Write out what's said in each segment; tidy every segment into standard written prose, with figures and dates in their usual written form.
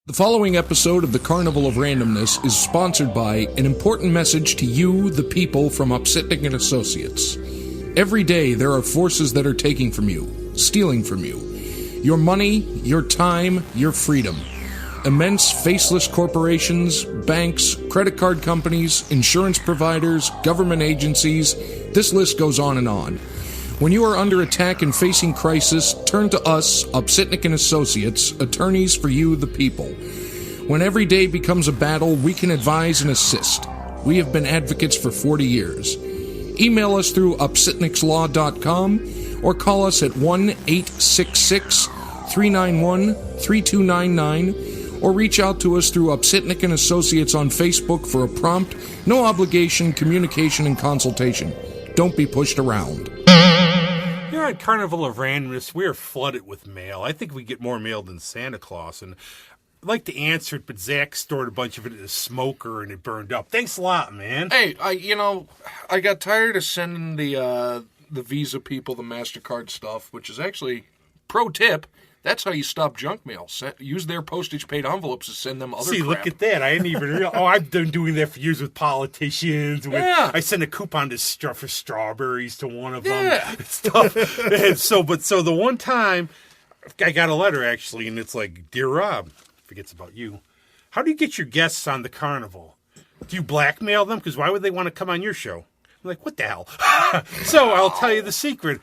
The following episode of the Carnival of Randomness is sponsored by an important message to you, the people, from Upsitnik and Associates. Every day there are forces that are taking from you, stealing from you. Your money, your time, your freedom. Immense faceless corporations, banks, credit card companies, insurance providers, government agencies, this list goes on and on. When you are under attack and facing crisis, turn to us, Upsitnik and Associates, attorneys for you, the people. When every day becomes a battle, we can advise and assist. We have been advocates for 40 years. Email us through upsitnikslaw.com or call us at 1-866-391-3299 or reach out to us through Upsitnik and Associates on Facebook for a prompt, no obligation communication and consultation. Don't be pushed around. Here at Carnival of Randomness, we are flooded with mail. I think we get more mail than Santa Claus, and I'd like to answer it, but Zach stored a bunch of it in a smoker and it burned up. Thanks a lot, man. Hey, I got tired of sending the Visa people the MasterCard stuff, which is actually, pro tip, that's how you stop junk mail. Use their postage-paid envelopes to send them other crap. Look at that. I didn't even realize. Oh, I've been doing that for years with politicians. Yeah. I sent a coupon for strawberries to one of them. And stuff. And so the one time, I got a letter, actually, and it's like, Dear Rob, forgets about you. How do you get your guests on the carnival? Do you blackmail them? Because why would they want to come on your show? I'm like, what the hell? So I'll tell you the secret.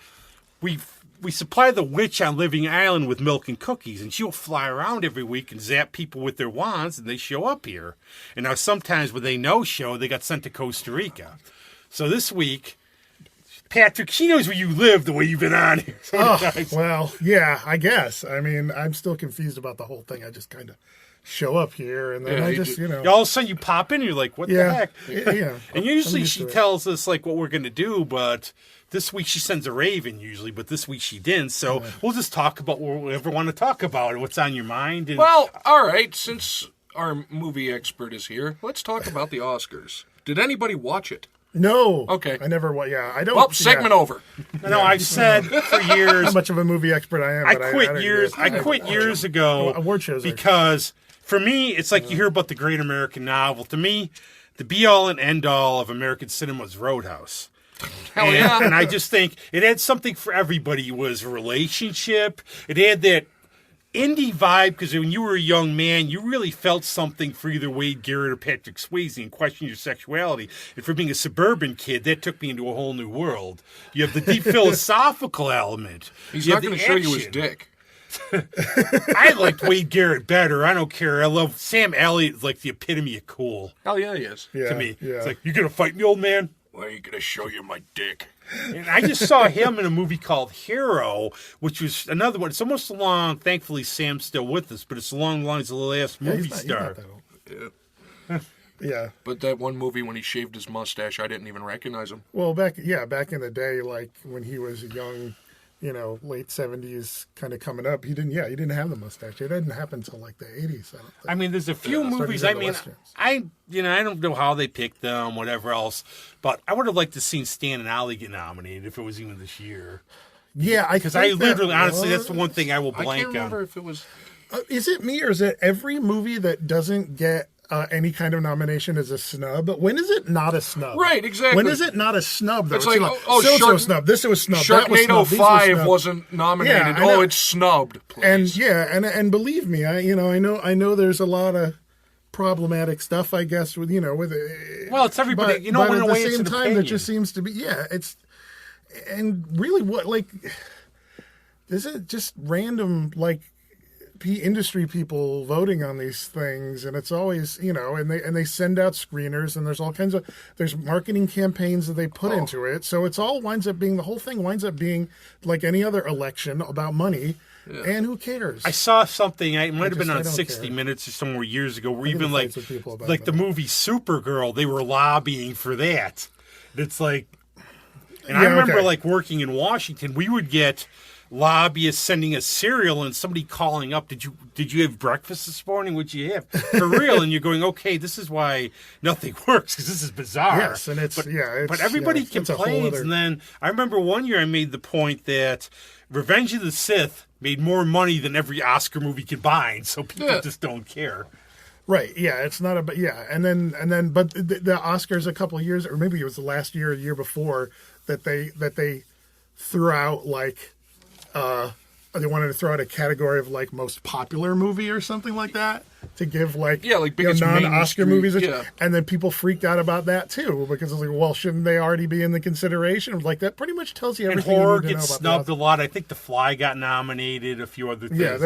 We supply the witch on Living Island with milk and cookies, and she'll fly around every week and zap people with their wands, and they show up here. And now sometimes when they no-show, they got sent to Costa Rica. So this week, Patrick, she knows where you live the way you've been on here. Well, yeah, I guess. I mean, I'm still confused about the whole thing. I just kind of show up here, and then all of a sudden you pop in, and you're like, what the heck? Yeah. And usually she tells us, like, what we're going to do, but this week she sends a raven usually, but this week she didn't. So we'll just talk about what we ever want to talk about and what's on your mind. And well, all right, since our movie expert is here, let's talk about the Oscars. Did anybody watch it? No. Okay. I never. Yeah, I don't. Well, segment over. No, I've said for years how much of a movie expert I am. I quit years ago. Award shows because for me, it's like you hear about the great American novel. To me, the be-all and end-all of American cinema is Roadhouse. Hell yeah. And I just think it had something for everybody. It was a relationship. It had that indie vibe because when you were a young man, you really felt something for either Wade Garrett or Patrick Swayze and questioned your sexuality. And for being a suburban kid, that took me into a whole new world. You have the deep philosophical element. He's not going to show you his dick. I liked Wade Garrett better. I don't care. I love Sam Elliott. Is like the epitome of cool. Hell yeah, he is. To me. Yeah. It's like, you going to fight me, old man? Well, I ain't going to show you my dick. And I just saw him in a movie called Hero, which was another one. It's almost along, thankfully Sam's still with us, but it's along the lines of the last movie star. Yeah. But that one movie when he shaved his mustache, I didn't even recognize him. Well, back in the day, like when he was a young, late 70s kind of coming up, he didn't have the mustache. It didn't happen until like the 80s. I mean, there's a few movies. I mean, I don't know how they picked them, whatever else, but I would have liked to seen Stan and Ollie get nominated if it was even this year. Yeah, because I literally, honestly, that's the one thing I will blank on. I can't remember if it was. Is it me or is it every movie that doesn't get any kind of nomination is a snub? When is it not a snub? Right, exactly. When is it not a snub, though? It's like, snub. This was snub. Sharknado 5 wasn't nominated. Yeah, it's snubbed. Please. And believe me, I know there's a lot of problematic stuff, I guess, with well, it's everybody. But in at a way, the same it's an time, opinion. there just seems to be it's and really what is it just random industry people voting on these things, and it's always and they send out screeners, and there's all kinds of marketing campaigns that they put into it, so the whole thing winds up being like any other election about money. Yeah. And who cares? I saw something. It might have been on 60 Minutes or somewhere years ago. Where even like the movie Supergirl, they were lobbying for that. It's like, and I remember working in Washington, we would get lobbyists sending us cereal and somebody calling up, did you have breakfast this morning? What'd you have? For real. And you're going, okay, this is why nothing works, because this is bizarre. Yes, and but everybody complains. And then I remember one year I made the point that Revenge of the Sith made more money than every Oscar movie combined, so people just don't care. Right, yeah, it's not but and then, but the Oscars a couple of years, or maybe it was the last year or the year before, that they threw out like, they wanted to throw out a category of like most popular movie or something like that to give like biggest non-Oscar movies, yeah. And then people freaked out about that too because it's like, well, shouldn't they already be in the consideration? Like that pretty much tells you everything. And horror you need to gets know about snubbed a lot. I think The Fly got nominated. A few other things.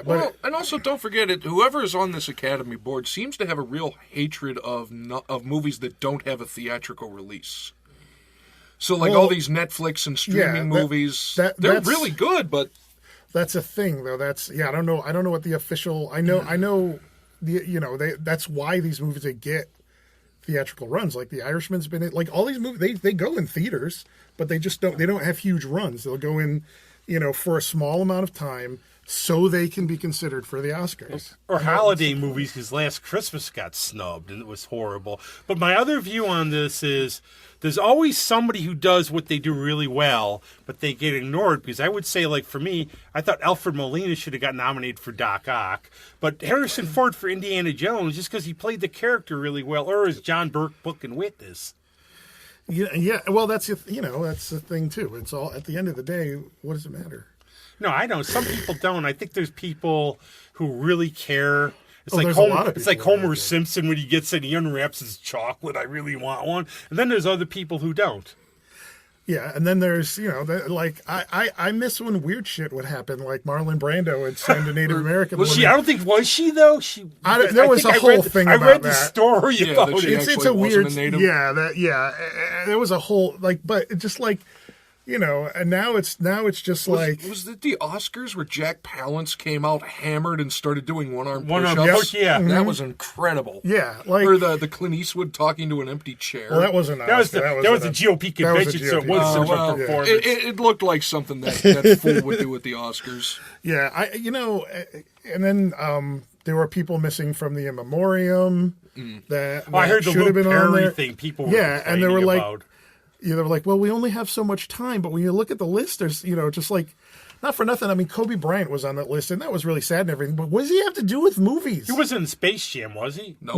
But and also don't forget it. Whoever is on this Academy board seems to have a real hatred of movies that don't have a theatrical release. So like all these Netflix and streaming movies, they're really good, but. That's a thing, though. I don't know what the official. I know. That's why these movies they get theatrical runs. Like The Irishman's been in. Like all these movies, they go in theaters, but they just don't. They don't have huge runs. They'll go in, for a small amount of time, so they can be considered for the Oscars. Or holiday movies, because Last Christmas got snubbed and it was horrible. But my other view on this is there's always somebody who does what they do really well, but they get ignored. Because I would say, like, for me, I thought Alfred Molina should have got nominated for Doc Ock. But Harrison Ford for Indiana Jones, just because he played the character really well, or as John Burke Book and Witness. Yeah. Well, that's the thing, too. It's all, at the end of the day, what does it matter? No, I don't. Some people don't. I think there's people who really care. It's like Homer Simpson when he gets it, he unwraps his chocolate. I really want one. And then there's other people who don't. Yeah, and then there's I miss when weird shit would happen, like Marlon Brando would send a Native American. Was she? I don't think was she though. There was a whole thing about that. I read the story about it. It's a weird. There was a whole but it just like. And now it's just was it the Oscars where Jack Palance came out hammered and started doing one-arm Yep. push-ups? Yeah, that was incredible. Yeah, or the Clint Eastwood talking to an empty chair. Well, that wasn't that was the GOP convention, so it was such a performance. It looked like something that fool would do at the Oscars. Yeah, and then there were people missing from the in memoriam that I heard the should have Luke been on Perry there. thing. People were and they were like. about. They were like, well, we only have so much time. But when you look at the list, there's, just like, not for nothing. I mean, Kobe Bryant was on that list, and that was really sad and everything. But what does he have to do with movies? He wasn't in Space Jam, was he? No,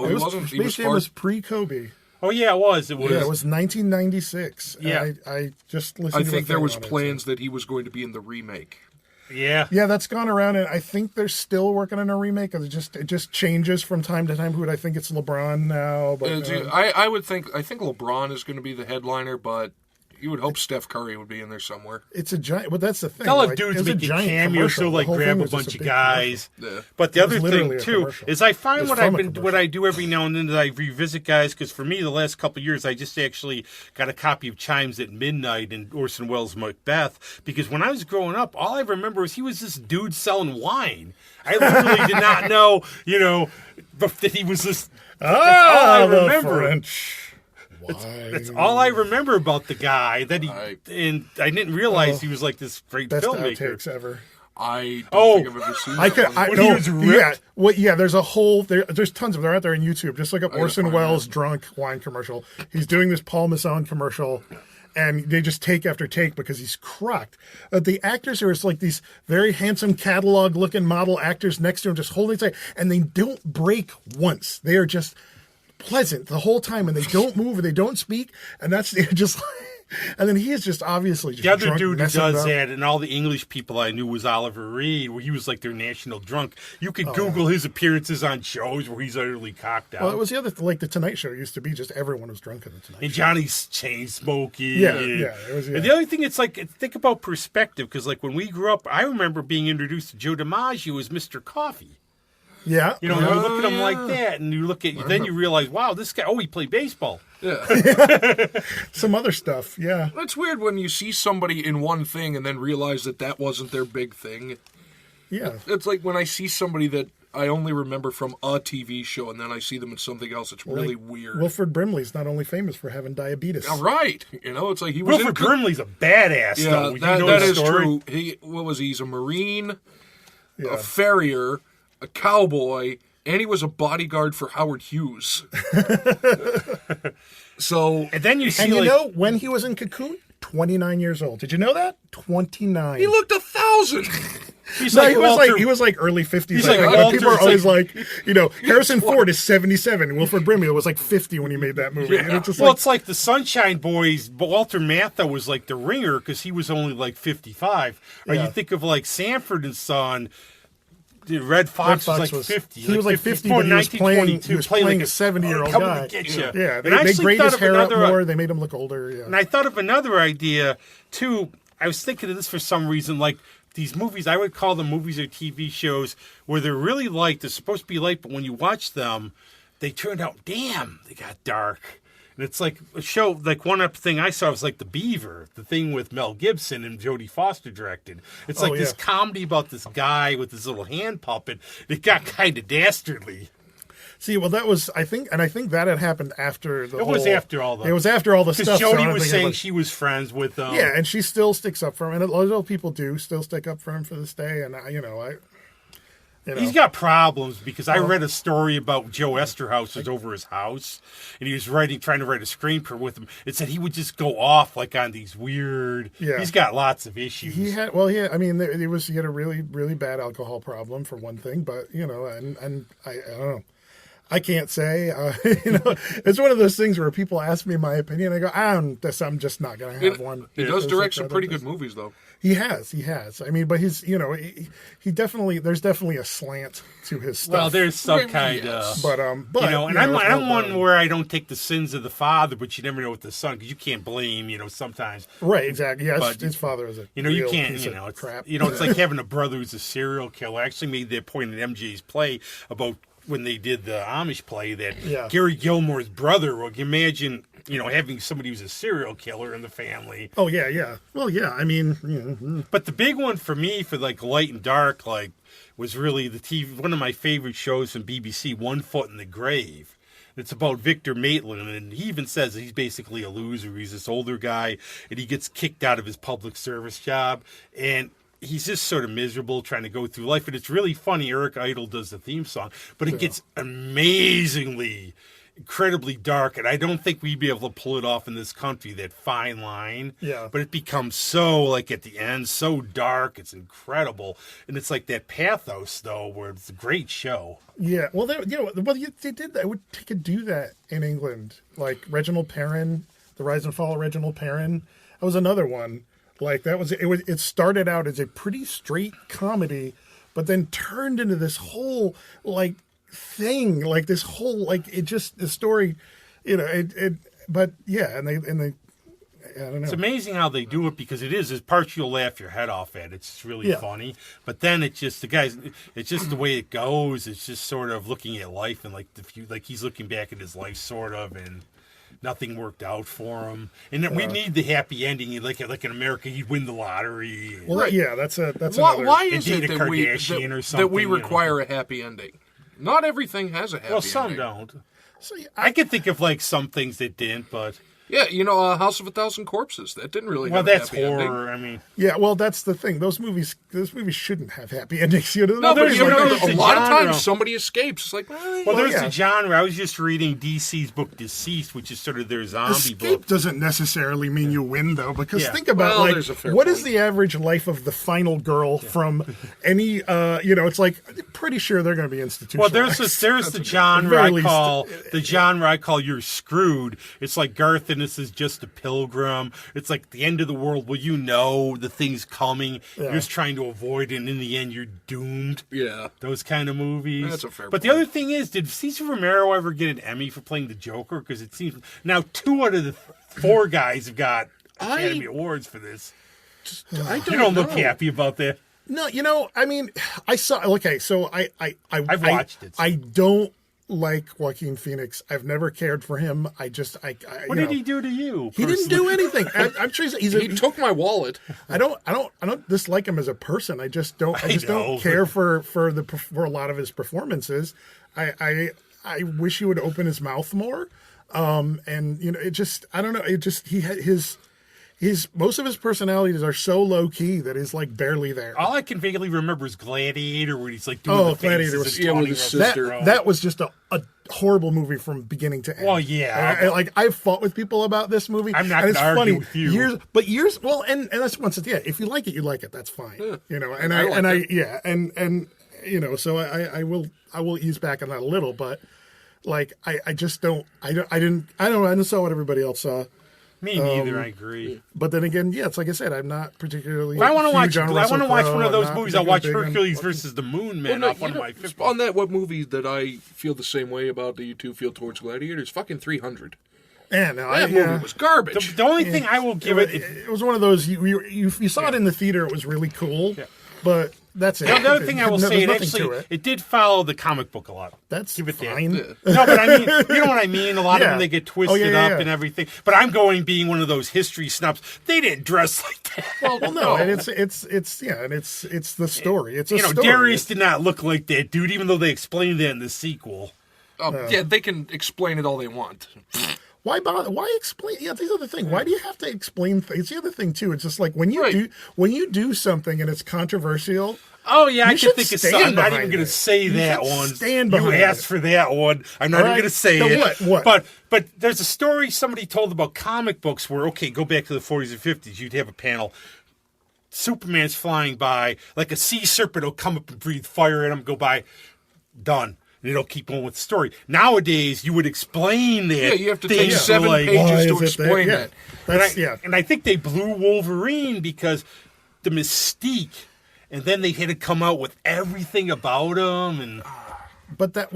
he wasn't. Space Jam was pre-Kobe. Oh, yeah, it was. It was 1996. Yeah. I just listened to I think there was plans that he was going to be in the remake. Yeah. Yeah, that's gone around, and I think they're still working on a remake. It just changes from time to time. Who I think it's LeBron now, but I think LeBron is going to be the headliner, but you would hope Steph Curry would be in there somewhere. It's a giant. But that's the thing. They'll have dudes making cameos, so like grab a bunch of guys. Yeah. But the other thing too is I find what I do every now and then is I revisit guys because for me the last couple of years I just actually got a copy of Chimes at Midnight and Orson Welles' Macbeth because when I was growing up all I remember was he was this dude selling wine. I literally did not know that he was this. That's all I remember. French. That's all I remember about the guy. And I didn't realize he was like this great best filmmaker. Outtakes ever. I don't think I've ever seen that. He was ripped. There's a whole. There's tons of them. They're out there on YouTube. Just look up Orson Welles drunk wine commercial. He's doing this Paul Masson commercial, and they just take after take because he's cracked. The actors are like these very handsome catalog-looking model actors next to him, just holding tight, and they don't break once. They are just pleasant the whole time, and they don't move and they don't speak, and that's just. And then he is just obviously just the other drunk, dude who does up. that, and all the English people I knew was Oliver Reed, where he was like their national drunk. You could Google his appearances on shows where he's utterly cocked out. Well, it was the other like the Tonight Show used to be just everyone was drunk in the Tonight Show. And Johnny's chain smoking. Yeah, it was. Yeah. And the other thing, it's like think about perspective, because like when we grew up, I remember being introduced to Joe DiMaggio as Mr. Coffee. Yeah, you look at him like that, and you look at then you realize, wow, this guy. Oh, he played baseball. Yeah, some other stuff. Yeah, it's weird when you see somebody in one thing and then realize that wasn't their big thing. Yeah, it's like when I see somebody that I only remember from a TV show, and then I see them in something else. It's really weird. Wilford Brimley's not only famous for having diabetes. Yeah, right. It's like he was Wilford Brimley's a badass, though. You know that the is story? true. What was he? He's a Marine, a farrier, a cowboy, and he was a bodyguard for Howard Hughes. So, and then you see, and when he was in Cocoon, 29 years old. Did you know that? 29. He looked 1,000. He was like early 50s. He's like Walter, people are always like, Harrison Ford is 77. Wilford Brimley was like 50 when he made that movie. Yeah. It's like the Sunshine Boys. Walter Matthau was like the ringer because he was only like 55. Or you think of like Sanford and Son. Red Fox was like 50. He was like 50, but he was playing like a 70-year-old guy. Yeah, they grayed his hair out more. They made him look older. Yeah. And I thought of another idea, too. I was thinking of this for some reason, like these movies, I would call them movies or TV shows where they're really light. They're supposed to be light, but when you watch them, they turned out, damn, they got dark. And it's like a show, like one thing I saw was like The Beaver, the thing with Mel Gibson and Jodie Foster directed. It's like this comedy about this guy with this little hand puppet. It got kind of dastardly. See, well, that was, I think that had happened after It was after all the stuff. Because Jodie was saying she was friends with them. Yeah, and she still sticks up for him. And a lot of people do still stick up for him for this day. And, He's got problems because I read a story about Joe Esterhaus was over his house and he was trying to write a screenplay with him. It said he would just go off like on these weird. Yeah. He's got lots of issues. He had a really, really bad alcohol problem for one thing, but and I don't know. I can't say. It's one of those things where people ask me my opinion. I go, I'm just not going to have one. He does direct some pretty good movies, though. He has. I mean, but he's, he definitely, there's definitely a slant to his stuff. Well, there's some kind of, but and I'm one where I don't take the sins of the father, but you never know with the son because you can't blame, sometimes. Right, exactly. Yeah, his father is a you can't, it's crap. It's like having a brother who's a serial killer. I actually made that point in MJ's play about when they did the Amish play that Gary Gilmore's brother, well, you imagine, having somebody who's a serial killer in the family. Oh, yeah, yeah. Well, yeah, I mean. But the big one for me, for like light and dark, was really the TV, one of my favorite shows from BBC, One Foot in the Grave. It's about Victor Maitland, and he even says that he's basically a loser. He's this older guy, and he gets kicked out of his public service job, and he's just sort of miserable trying to go through life. And it's really funny. Eric Idle does the theme song, but it gets incredibly dark. And I don't think we'd be able to pull it off in this country, that fine line. Yeah. But it becomes so, at the end, so dark. It's incredible. And it's like that pathos, though, where it's a great show. Yeah. Well, they did that. They could do that in England. Like Reginald Perrin, The Rise and Fall of Reginald Perrin. That was another one. Like it started out as a pretty straight comedy, but then turned into this whole thing, this whole the story, but yeah, and they I don't know. It's amazing how they do it because it's parts you'll laugh your head off at. It's really funny, but then it's just the way it goes. It's just sort of looking at life and he's looking back at his life sort of and. Nothing worked out for him, and then we need the happy ending. Like in America, he'd win the lottery. Well, that's why is it that we require a happy ending? Not everything has a happy ending. Well, some don't. So I could think of some things that didn't, but. Yeah, House of a Thousand Corpses. That didn't really have a happy ending. Well, that's horror, I mean. Yeah, well, that's the thing. Those movies shouldn't have happy endings. No, but a lot of times somebody escapes. It's like, there's the genre. I was just reading DC's book Deceased, which is sort of their zombie book. Escape doesn't necessarily mean you win, though, because think about, what is the average life of the final girl from any, it's like, I'm pretty sure they're going to be institutionalized. Well, there's the genre I call You're Screwed. It's like Garth Ennis is just a pilgrim. It's like the end of the world. Well, the thing's coming. Yeah. You're just trying to avoid it, and in the end, you're doomed. Yeah. Those kind of movies. That's a fair But point. The other thing is, did Cesar Romero ever get an Emmy for playing the Joker? Because it seems now 2 out of the 4 guys have got Academy Awards for this. You don't look happy about that. No, I mean, I saw. Okay, so I've watched it. So. I don't like Joaquin Phoenix. I've never cared for him. What did he do to you? He didn't do anything. I'm sure He took my wallet. I don't dislike him as a person. I just don't care for a lot of his performances. I wish he would open his mouth more. And it just, I don't know. It just, he had his most of his personalities are so low key that he's like barely there. All I can vaguely remember is Gladiator, where he's like doing the Gladiator faces was, and with his sister. That was just a horrible movie from beginning to end. Well, yeah. I've fought with people about this movie. I'm not going to argue with you. Years, well, and that's once it's, if you like it, you like it. That's fine. So I will ease back on that a little, but like, I just don't, I don't saw what everybody else saw. Me neither. I agree. But then again, it's like I said, I'm not particularly. I want to watch. I want to watch one of those movies. I'll watch Hercules versus the Moon Man. One of my favorites. On that, what movie that I feel the same way about that you two feel towards Gladiator is fucking 300. Yeah, no, that movie was garbage. The only thing I will give it was one of those you saw it in the theater. It was really cool, but that's it. The other thing I will say, it did follow the comic book a lot. That's give it fine. That. No, but I mean, you know what I mean. A lot of them they get twisted up and everything. But I'm being one of those history snobs. They didn't dress like that. Well, no, and it's the story. It's a story. Darius did not look like that dude, even though they explained that in the sequel. Yeah, they can explain it all they want. Why bother? Why explain? Yeah, these are the thing. Why do you have to explain things? It's the other thing too. It's just like when you do something and it's controversial. Oh yeah, I can think of something. I'm not even going to say that one. Stand behind you asked for that one. I'm not even going to say it. What? But there's a story somebody told about comic books where go back to the 40s and 50s. You'd have a panel. Superman's flying by like a sea serpent will come up and breathe fire at him. Go by, done. And it'll keep going with the story. Nowadays, you would explain that. Yeah, you have to take 7 pages to explain that. And I think they blew Wolverine because the mystique, and then they had to come out with everything about him. But this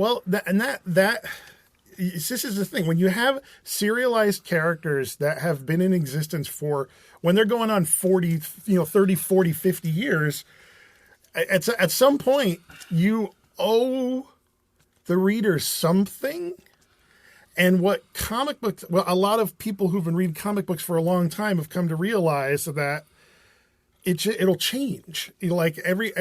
is the thing. When you have serialized characters that have been in existence for, when they're going on 30, 40, 50 years, at some point, you owe the reader something. And what comic books, a lot of people who've been reading comic books for a long time have come to realize that it'll change. Like every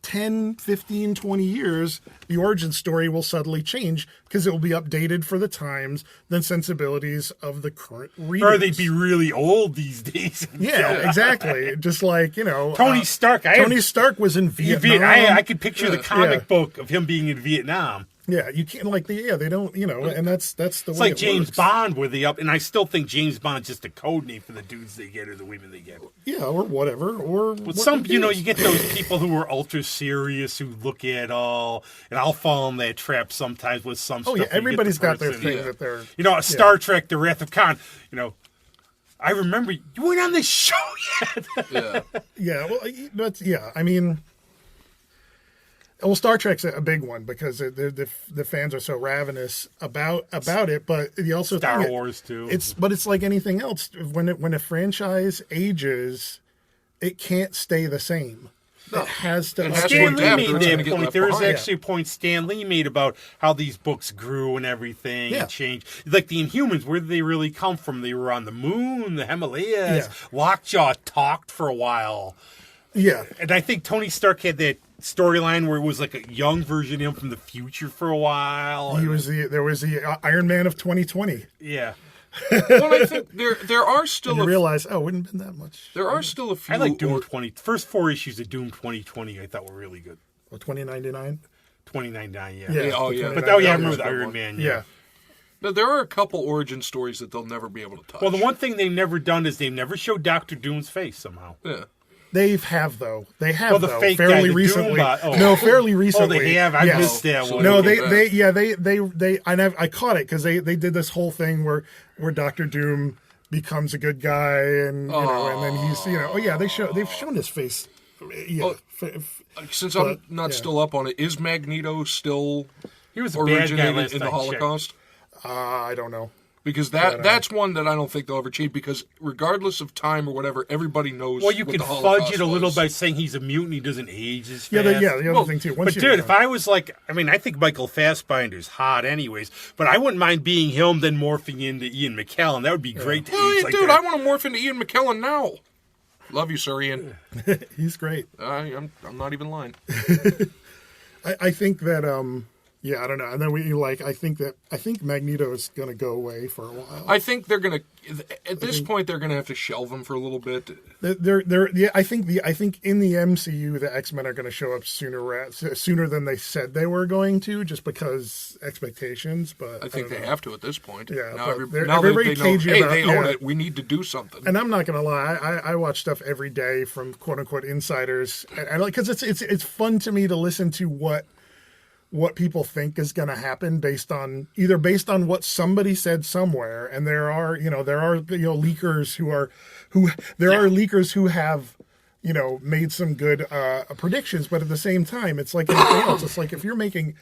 10, 15, 20 years, the origin story will suddenly change because it will be updated for the times, the sensibilities of the current readers. Or they'd be really old these days. Yeah, exactly. Just like, Tony Stark. Tony Stark was in Vietnam. I could picture the comic book of him being in Vietnam. Yeah, you can't they don't, and that's the way it's like James works. Bond with and I still think James Bond's just a code name for the dudes they get or the women they get. Yeah, or whatever. Or with some, you get those people who are ultra serious who look at all, and I'll fall in that trap sometimes with some stuff. Oh yeah, everybody's got their thing that they're. Star Trek: The Wrath of Khan. I remember you weren't on this show yet. Yeah. Well, I mean. Well, Star Trek's a big one because the fans are so ravenous about it, but you also Star Wars too. It's like anything else. When a franchise ages, it can't stay the same. No. It has to. Stan Lee made that point. There was actually a point Stan Lee made about how these books grew and everything and changed. Like the Inhumans, where did they really come from? They were on the moon, the Himalayas. Yeah. Lockjaw talked for a while. Yeah, and I think Tony Stark had that storyline where it was like a young version of him from the future for a while. There was the Iron Man of 2020. Yeah. Well, I think there are still. You realize, it wouldn't have been that much. There are still a few. I like Doom 20. First 4 issues of Doom 2020 I thought were really good. Well, 2099. 2099, yeah. Yeah. But I remember the Iron Man. Yeah. Now, there are a couple origin stories that they'll never be able to touch. Well, the one thing they've never done is they've never showed Doctor Doom's face somehow. Yeah. They have though. They have the fake fairly guy, recently. No, fairly recently. Oh, they have. I missed that one. No, they. I caught it because they did this whole thing where Doctor Doom becomes a good guy and and then he's they've shown his face. Yeah. Since I'm not still up on it, is Magneto still he was a bad guy in the Holocaust? I don't know. Because that's one that I don't think they'll ever change, because regardless of time or whatever, everybody knows. Well, you what can the Holocaust fudge it a little was. by saying he's a mutant, he doesn't age as fast. The other thing too. But dude, if I was like, I mean, I think Michael Fassbinder's hot anyways, but I wouldn't mind being him then morphing into Ian McKellen. That would be great to age like dude, that. I want to morph into Ian McKellen now. Love you, sir, Ian. He's great. I'm not even lying. I think that I don't know. And then I think Magneto is going to go away for a while. I think they're going to at this point they're going to have to shelve him for a little bit. I think in the MCU the X-Men are going to show up sooner than they said they were going to, just because expectations. But I think they have to at this point. Yeah, now everybody they know, cagey hey, about, they own it. We need to do something. And I'm not going to lie, I watch stuff every day from quote unquote insiders, and because it's fun to me to listen to what people think is going to happen based on what somebody said somewhere. And there are leakers who have made some good predictions, but at the same time it's like anything else. It's like if you're making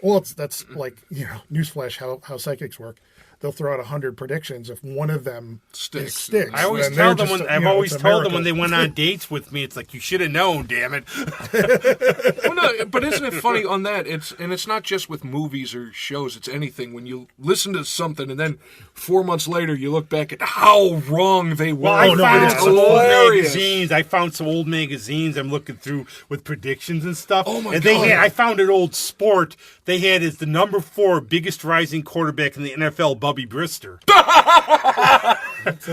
that's like newsflash how psychics work. They'll throw out 100 predictions. If one of them sticks, I always tell them when they went on dates with me, it's like, you should have known, damn it. Well, no, but isn't it funny on that? It's not just with movies or shows. It's anything. When you listen to something and then 4 months later you look back at how wrong they were. Well, I found some old magazines I'm looking through with predictions and stuff. Oh my God! I found an old Sport. They had as the number 4 biggest rising quarterback in the NFL, Bubby Brister.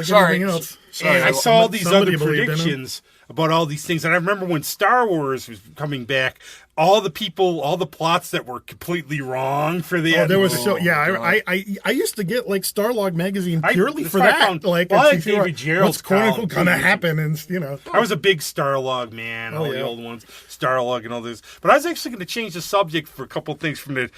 Sorry. And I saw all these other predictions about all these things. And I remember when Star Wars was coming back, all the plots that were completely wrong for the end. There was I used to get like Starlog magazine purely for that. David Gerald's what's quote unquote going to happen, and I was a big Starlog man, the old ones, Starlog and all this. But I was actually going to change the subject for a couple of things from it.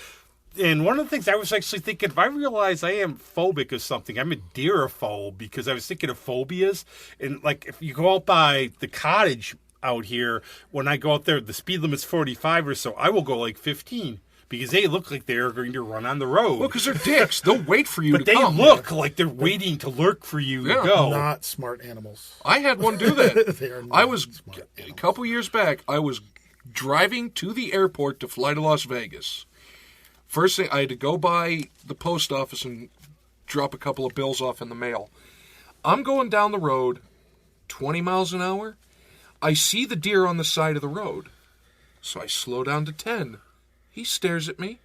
And one of the things I was actually thinking, if I realize I am phobic of something, I'm a deerophobe, because I was thinking of phobias. And like if you go out by the cottage out here, when I go out there, the speed limit's 45 or so, I will go like 15. Because they look like they're going to run on the road. Well, because they're dicks. They'll wait for you to come. But they look like they're waiting to lurk for you to go. Not smart animals. I had one do that. They are not a couple years back, I was driving to the airport to fly to Las Vegas. First thing, I had to go by the post office and drop a couple of bills off in the mail. I'm going down the road, 20 miles an hour. I see the deer on the side of the road. So I slow down to 10. He stares at me.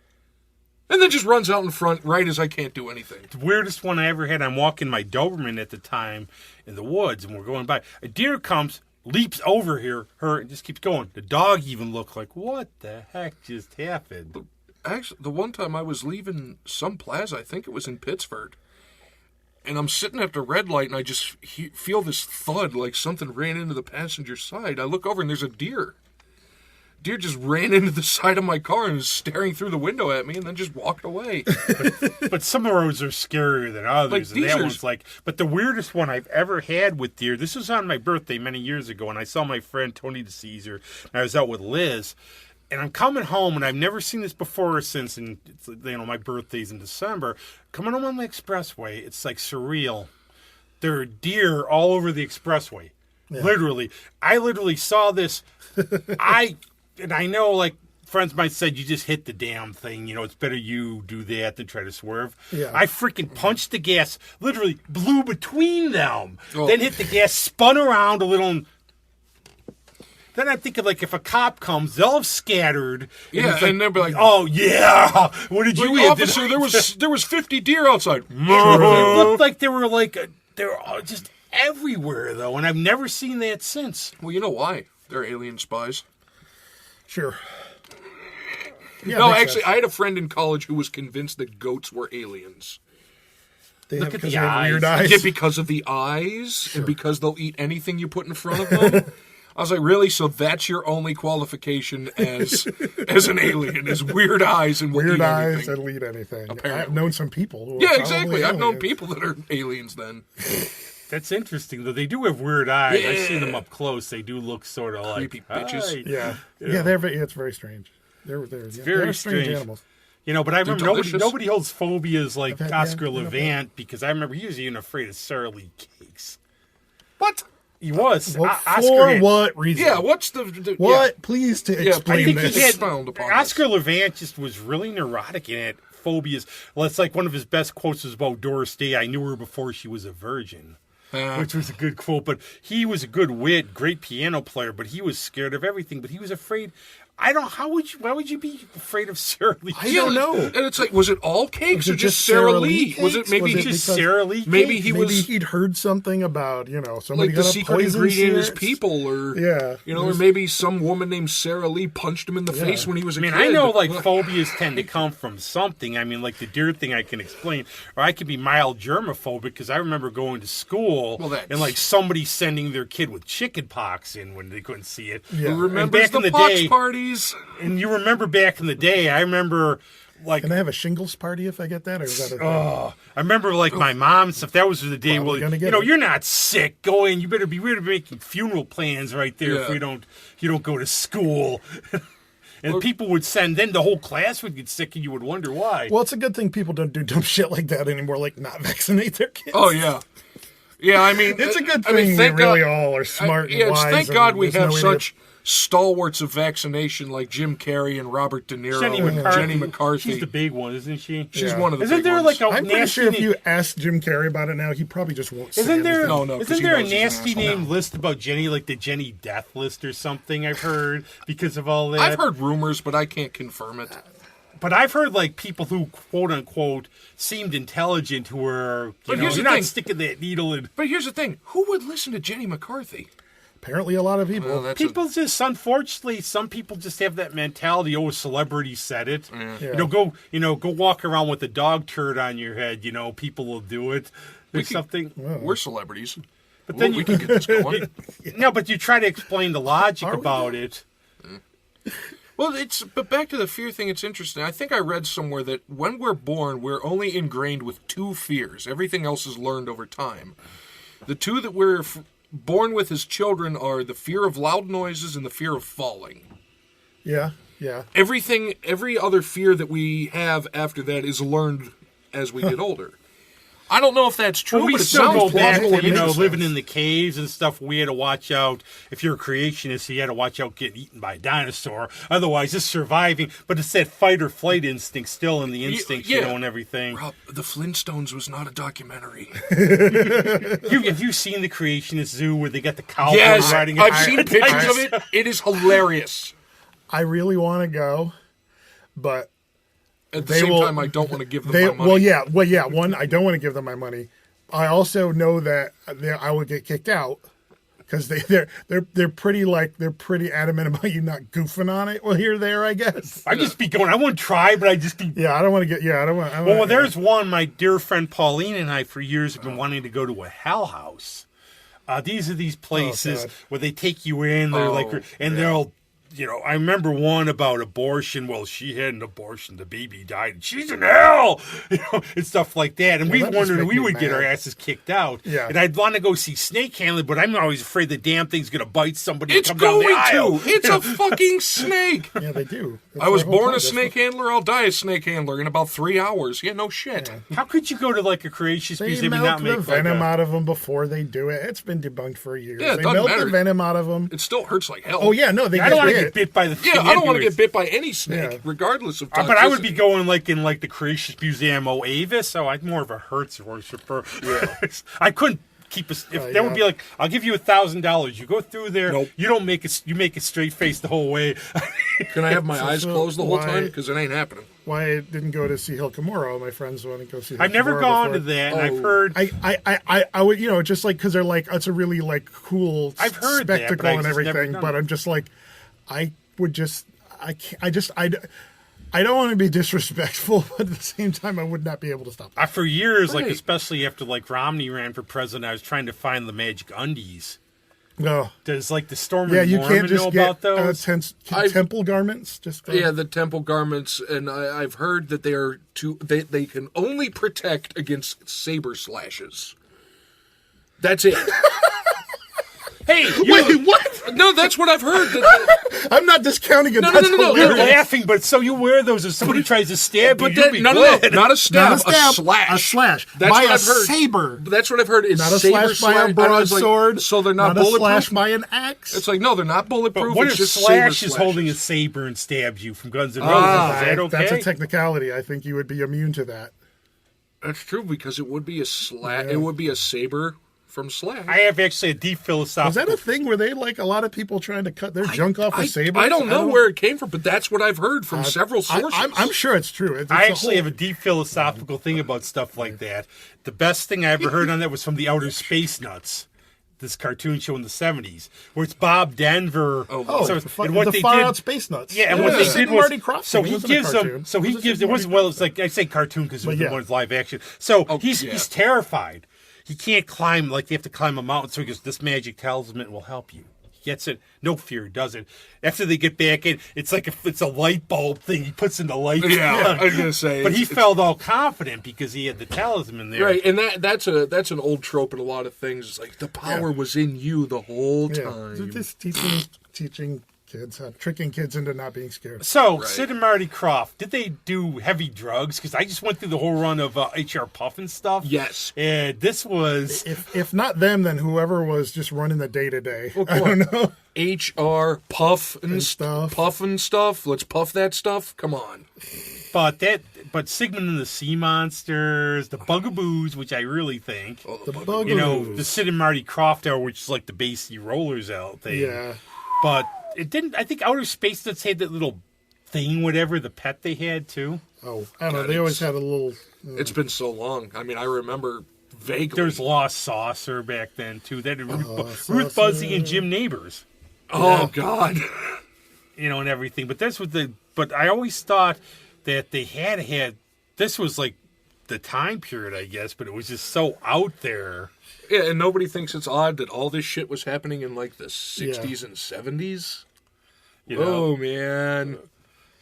And then just runs out in front right as I can't do anything. The weirdest one I ever had, I'm walking my Doberman at the time in the woods, and we're going by. A deer comes, leaps over her, and just keeps going. The dog even looked like, what the heck just happened? Actually, the one time I was leaving some plaza, I think it was in Pittsburgh, and I'm sitting at the red light, and I just feel this thud, like something ran into the passenger side. I look over, and there's a deer. Deer just ran into the side of my car and was staring through the window at me, and then just walked away. But some roads are scarier than others, and that one's like... But the weirdest one I've ever had with deer, this was on my birthday many years ago, and I saw my friend Tony DeCesar, and I was out with Liz, and I'm coming home, and I've never seen this before or since, and it's, my birthday's in December. Coming home on the expressway, it's like surreal. There are deer all over the expressway. Yeah. Literally. I literally saw this. And I know, like, friends might say, you just hit the damn thing. It's better you do that than try to swerve. Yeah. I freaking punched the gas, literally blew between them, then hit the gas, spun around a little, and then I'm thinking, like, if a cop comes, they'll have scattered. And they'll be like, "Oh yeah, what did you hit? Officer, there was 50 deer outside." It looked like they were just everywhere though, and I've never seen that since. Well, you know why? They're alien spies. Sure. Yeah, no, actually, I had a friend in college who was convinced that goats were aliens. Look at the eyes. Weird eyes. Yeah, because of the eyes, and because they'll eat anything you put in front of them. I was like, really? So that's your only qualification as an alien, is weird eyes and weird eyes that'll eat anything. Apparently. I've known some people who are exactly. I've known people that are aliens then. That's interesting, though. They do have weird eyes. I've seen them up close. They do look sort of creepy like bitches. Yeah. It's very strange. They're very strange animals. But I remember delicious. nobody holds phobias like Okay, Oscar yeah, Levant because I remember he was even afraid of Sara Lee cakes. What? He was. Well, Oscar for had- what reason? Yeah, what's the What? Please to I explain think this. he had expound upon Oscar this. Levant just was really neurotic in it. Phobias. Well, it's like one of his best quotes was about Doris Day. I knew her before she was a virgin. Which was a good quote, but he was a good wit, great piano player, but he was scared of everything. But he was afraid. Why would you be afraid of Sara Lee? I don't know. And it's like, was it all cakes Was or it just just Sara Sara Lee? Lee Was it cakes? maybe Was it Just because- Sara Lee? maybe cake? he Maybe was he'd heard something about, somebody like the got a secret poison ingredient is cigarettes. people, or Yeah. or maybe some woman named Sara Lee punched him in the face when he was a I mean, kid. I know like phobias tend to come from something. I mean, like the deer thing I can explain, or I could be mild germaphobic because I remember going to school and like somebody sending their kid with chicken pox in when they couldn't see it. Yeah. Who remembers back in the the pox day- parties? And you remember back in the day, I remember like Can I have a shingles party if I get that? Or is that a thing? I remember like my mom and stuff. That was the day Probably where gonna get it. you're not sick. Go in. You better be making funeral plans right there if Yeah. you don't go to school. And people would send. Then the whole class would get sick, and you would wonder why. Well, it's a good thing people don't do dumb shit like that anymore, like not vaccinate their kids. Oh yeah, yeah. I mean, It's a good I mean, thing thank we really God- all are smart and yeah, wise. thank and God we there's have no such stalwarts of vaccination like Jim Carrey and Robert De Niro Jenny and McCarthy. Jenny McCarthy. She's the big one, isn't she? She's Yeah. one of the Isn't big there ones. like a I'm pretty nasty sure if name- you ask Jim Carrey about it now, he probably just won't say Isn't there? anything. No, 'cause Isn't he there a knows he's an nasty asshole. name list about Jenny, like the Jenny death list or something? I've heard because of all that. I've heard rumors, but I can't confirm it. But I've heard like people who quote unquote seemed intelligent who were But you're here's the not thing. sticking that needle in. But here's the thing: who would listen to Jenny McCarthy? Apparently, a lot of people. Well, that's People just, unfortunately, some people just have that mentality. Oh, a celebrity said it. Yeah. Go walk around with a dog turd on your head. People will do it. There's something. we're celebrities. But then we can get this going. No, but you try to explain the logic Are we? about it. Well, but back to the fear thing, it's interesting. I think I read somewhere that when we're born, we're only ingrained with two fears. Everything else is learned over time. The two that we're born with as children are the fear of loud noises and the fear of falling. Yeah. Every other fear that we have after that is learned as we get older. I don't know if that's true, Well, we but it still sounds go back plausible. to, It makes living sense. in the caves and stuff. We had to watch out. If you're a creationist, you had to watch out getting eaten by a dinosaur. Otherwise, just surviving. But it's that fight or flight instinct still in the instincts, yeah. and everything. Rob, the Flintstones was not a documentary. Have you seen the Creationist Zoo where they got the cowboy Yes, riding? I've seen pictures of it. It is hilarious. I really want to go, but At the They same will- time, I don't want to give them my money. well, yeah. One, I don't want to give them my money. I also know that I would get kicked out because they're pretty adamant about you not goofing on it. Well, here, there, I guess. I'd just be going. I wouldn't try, but I'd just be. Yeah, I don't want to get. Yeah, I don't want. Well, there's one. My dear friend Pauline and I, for years, have been wanting to go to a Hell House. These are these places God. where they take you in. They're they'll. I remember one about abortion. Well, she had an abortion. The baby died. And she's in hell. And stuff like that. And we that just wondered make we me would get mad. our asses kicked out. Yeah. And I'd want to go see snake handling, but I'm always afraid the damn thing's going to bite somebody. It's and come down going the aisle. to. It's a fucking snake. Yeah, they do. That's I was their whole born a point. snake handler. I'll die a snake handler in about 3 hours. Yeah, no shit. How could you go to like a creationist They museum and milk not make the venom out of them before they do it. It's been debunked for years. Yeah, it they doesn't milk matter. the venom out of them. It still hurts like hell. Oh yeah, no, they I don't want to bit. get bit by the thing. Yeah, I don't want to anyways. get bit by any snake, Yeah. regardless of. But I would be toxicity. going in the Creationist Museum Avis, so I'm more of a Hertz worshiper. Yeah. I couldn't keep that would be like, I'll give you $1,000. You go through there, Nope. you don't make it. You make a straight face the whole way. Can I have my eyes so closed the whole why- time? Because it ain't happening. Why I didn't go to see Hill Kimura. My friends want to go see Hill I've never Kimura gone before. to that, and I've Oh. heard. I would, just like, because they're like, it's a really like cool I've heard that, spectacle but I've and just never everything. done But it. I'm just like, I would just, I can't, I don't want to be disrespectful, but at the same time, I would not be able to stop. For years, like Right. especially after like Romney ran for president, I was trying to find the magic undies. No. Does like the Storm Yeah, and you Mormon can't just know get about those? temple garments. Just Yeah, the temple garments, and I've heard that they are they can only protect against saber slashes. That's it. Hey, Wait, what? No, that's what I've heard. I'm not discounting it. No, That's no, no, no. You're hilarious. laughing, but so you wear those if somebody tries to stab you. But You'll that, be no, glad. not a stab, Not a stab, a slash. a slash. That's by what a I've heard. saber. That's what I've heard. Is Not a saber slash by a broadsword. So they're not a bulletproof. slash by an axe. It's like no, they're not bulletproof. But what it's if just Slash saber is slashes. holding a saber and stabs you from Guns N' Roses? Is that okay? That's a technicality. I think you would be immune to that. That's true because it would be a slash. Yeah. It would be a saber from Slash. I have actually a deep Was philosophical. that a thing where they like a lot of people trying to cut their junk off with sabers? I don't know where it came from, but that's what I've heard from several sources. I'm sure it's true. It's I a actually whole- have a deep philosophical thing about stuff like that. The best thing I ever heard on that was from the Outer Space Nuts, this cartoon show in the 70s, where it's Bob Denver. Oh, so, the and what the they far did, out space nuts. Yeah, and what they Sid did and was Marty Krofft so thing. he Wasn't a gives them. cartoon. So he Was gives Sid it and wasn't Marty well. It's like I say cartoon because But the yeah. one's live action. So Oh, he's yeah. he's terrified. He can't climb like they have to climb a mountain. So he goes, "This magic talisman will help you." He gets it. No fear, does it? After they get back in, it's like it's a light bulb thing he puts in the light. Yeah, I was gonna say, But he it's- felt all confident because he had the talisman there. Right, and that's an old trope in a lot of things. It's like the power was in you the whole Yeah, time. just teaching kids, tricking kids into not being scared. So, Right. Sid and Marty Krofft, did they do heavy drugs? Because I just went through the whole run of H.R. Puffin stuff. Yes. And this was... If not them, then whoever was just running the day to day. Well, I come don't know. HR puff and stuff. puff and stuff. Let's puff that stuff. Come on. But Sigmund and the Sea Monsters, the Bugaboos, which I really think... The bug. You know, the Sid and Marty Krofft hour, which is like the Basie Rollers out thing. Yeah. But it didn't... I think Outer Space Nuts had that little thing, whatever, the pet they had, too. Oh, I don't know. They always had a little. It's been so long. I mean, I remember vaguely. There's Lost Saucer back then, too. That had Ruth Saucer. Buzzy and Jim Neighbors. Oh God. You know, and everything. But this was but I always thought that they had this was like the time period, I guess, but it was just so out there. Yeah, and nobody thinks it's odd that all this shit was happening in like the 60s and 70s. You know, Oh man.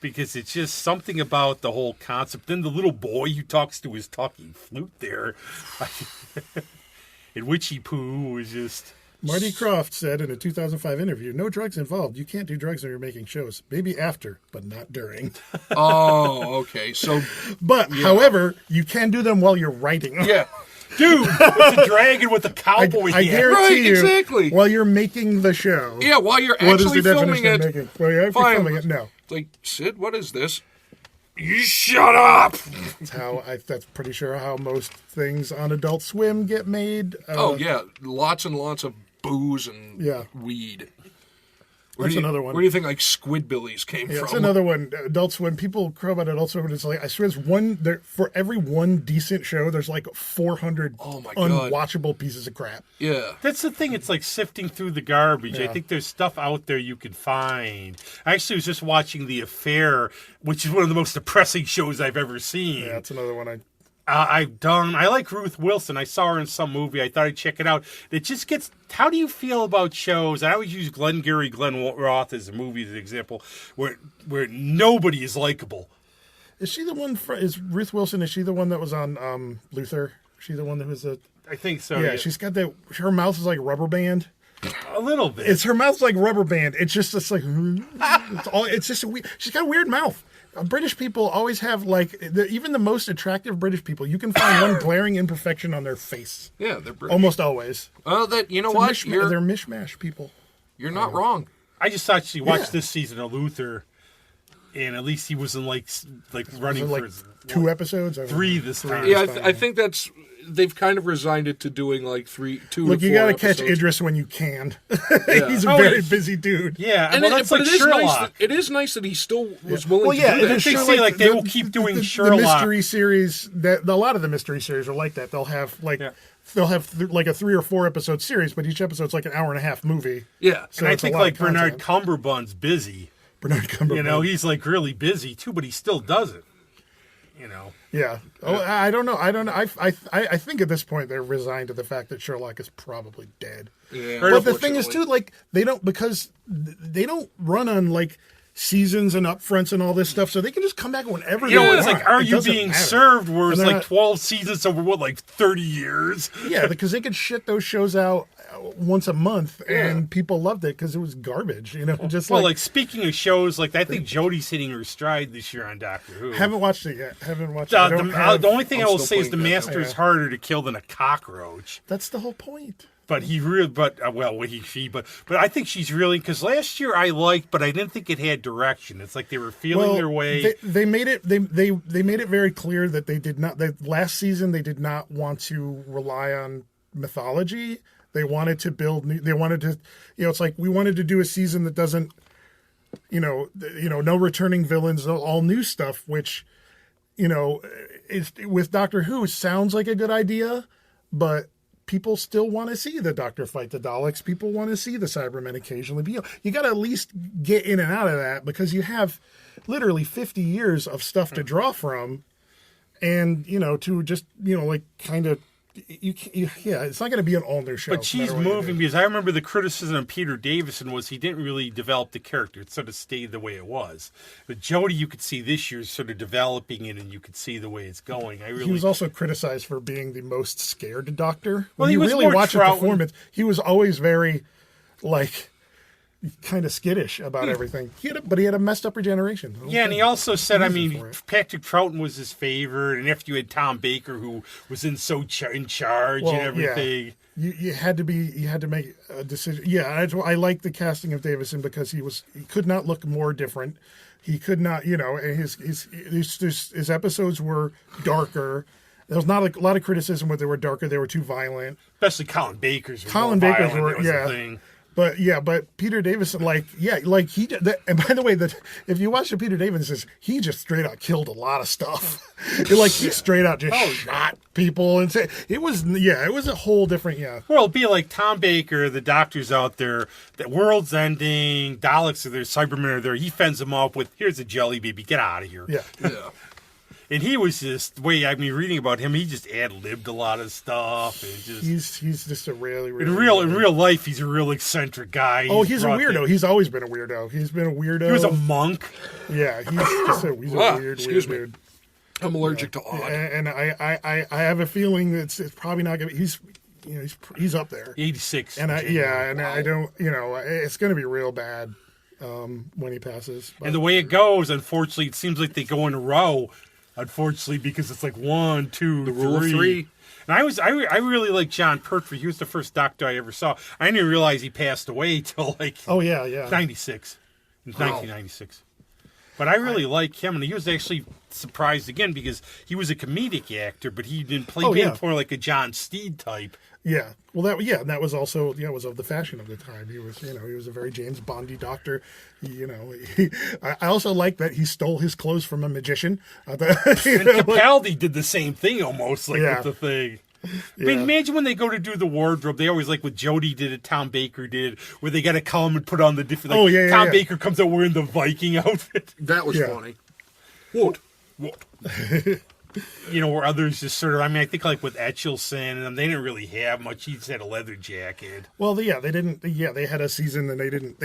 because it's just something about the whole concept. Then the little boy who talks to his talking flute there, and Witchy Poo was just. Marty Krofft said in a 2005 interview, "No drugs involved. You can't do drugs when you're making shows. Maybe after, but not during. Oh, okay. So But, however, you can do them while you're writing. yeah. Dude, it's a dragon with a cowboy I hat. guarantee Right, you, exactly. while you're making the show. Yeah, while you're What is actually the filming definition it. of making? Well, you're actually fine. filming it. No, Like, Sid, what is this? You shut up. that's pretty sure how most things on Adult Swim get made. Oh yeah, lots and lots of booze and Yeah. weed. That's another one. Where do you think like Squidbillies came Yeah, it's from? another one. Adult Swim. People crow about Adult Swim. It's like I swear, it's for every one decent show. There's like 400 Oh, my God. unwatchable pieces of crap. Yeah. That's the thing. It's like sifting through the garbage. I Yeah. think there's stuff out there you can find. I actually was just watching The Affair, which is one of the most depressing shows I've ever seen. Yeah, that's another one. I like Ruth Wilson. I saw her in some movie. I thought I'd check it out. It just gets. How do you feel about shows? I always use Glenn Roth as a movie as an example, where nobody is likable. Is she the one? Is Ruth Wilson? Is she the one that was on Luther? Is she the one that was a? I think so. Yeah, she's got that. Her mouth is like rubber band. a little bit. Her mouth's like rubber band. It's just like it's just a weird. She's got a weird mouth. British people always have even the most attractive British people. You can find one glaring imperfection on their face. Yeah, they're British. Almost always. Well, that you know It's a what? they're mishmash people. You're not wrong. I just thought she watched Yeah. this season of Luther, and at least he wasn't like running Like for his 2 episodes. I don't 3 know. this time. Yeah, fine. I think they've kind of resigned it to doing like 2 Look, to you 4 got to catch episodes. Idris when you can. Yeah. He's a Oh, very he's- busy dude. Yeah, And well, it, that's but like it is nice. Sherlock. It is nice that he still was willing Well, to yeah, do it that. is They sure say, like, they will keep doing Sherlock. The mystery series, a lot of the mystery series are like that. They'll have they'll have like a 3 or 4 episode series, but each episode's like an hour and a half movie. Yeah, So And I it's a think lot like of Bernard content. Cumberbund's busy. Bernard Cumberbatch. You know, he's like really busy too, but he still does it. You know, Yeah. Oh, I don't know. I think at this point they're resigned to the fact that Sherlock is probably dead. yeah. But the thing is, unfortunately. too, like they don't run on like seasons and upfronts and all this stuff, so they can just come back whenever You they know, want. it's like, are It you doesn't being matter. served? Where it's And they're like not- 12 seasons over what, like 30 years? Yeah, because they could shit those shows out once a month, and people loved it because it was garbage. You know, just Well, like speaking of shows, like I think Jodie's hitting her stride this year on Doctor Who. haven't watched it yet. Haven't watched it. I don't The have- only thing I'm I will still say is the playing Master is harder to kill than a cockroach. That's the whole point. But he really, but I think she's really, because last year I liked, but I didn't think it had direction. It's like they were feeling their way. They made it. They made it very clear that they did not. That last season they did not want to rely on mythology. They wanted to build. They wanted to. It's like we wanted to do a season that doesn't. No returning villains, all new stuff. Which, is with Doctor Who sounds like a good idea, but people still want to see the Doctor fight the Daleks. People want to see the Cybermen occasionally. You got to at least get in and out of that because you have literally 50 years of stuff to draw from, and to just kind of it's not going to be an all new show. But she's moving because I remember the criticism of Peter Davison was he didn't really develop the character. It sort of stayed the way it was. But Jodie, you could see this year sort of developing it, and you could see the way it's going. He was also criticized for being the most scared Doctor. When he you was really more watch the Troughton. performance, he was always very kind of skittish about everything. But he had a messed up regeneration. Yeah, and he also said, Reason for it. Patrick Troughton was his favorite, and after you had Tom Baker, who was in charge Well, and everything. Yeah. You had to make a decision. Yeah, I like the casting of Davison because he could not look more different. He could not, his episodes were darker. There was not a lot of criticism where they were darker. They were too violent. Especially Colin Baker's. Colin more Baker's violent, were, that was yeah. the thing. But Peter Davison, and by the way, if you watch the Peter Davison, he just straight out killed a lot of stuff. He straight out just shot people and it was a whole different. Well, it'd be like Tom Baker, the Doctor's out there, the world's ending, Daleks are there, Cybermen are there. He fends them off with, here's a jelly baby, get out of here. Yeah. And he was just reading about him, he just ad-libbed a lot of stuff. And just, he's just a really in real life, he's a real eccentric guy. He's a weirdo. He's always been a weirdo. He's been a weirdo. He was a monk. Yeah, he's a weird dude. I'm allergic to odd. And I have a feeling it's probably not gonna be. He's up there. 86. And I don't. It's gonna be real bad when he passes. But. And the way it goes, unfortunately, it seems like they go in a row. Unfortunately, because it's like 1, 2, The rule of three. And I really like John Pertwee. He was the first Doctor I ever saw. I didn't even realize he passed away till 96. In 1996. But I really like him, and he was actually surprised again because he was a comedic actor, but he didn't play more like a John Steed type. Yeah. Well, that was also was of the fashion of the time. He was a very James Bondy doctor. I also like that he stole his clothes from a magician. And Capaldi did the same thing almost, with the thing. I mean, imagine when they go to do the wardrobe. They always what Jodie did it, Tom Baker did it, where they got to come and put on the different. Tom Baker comes out wearing the Viking outfit. That was funny. What? Where others just sort of, I think with Etchelson and them, they didn't really have much. He just had a leather jacket. Well, they didn't. They had a season and they didn't.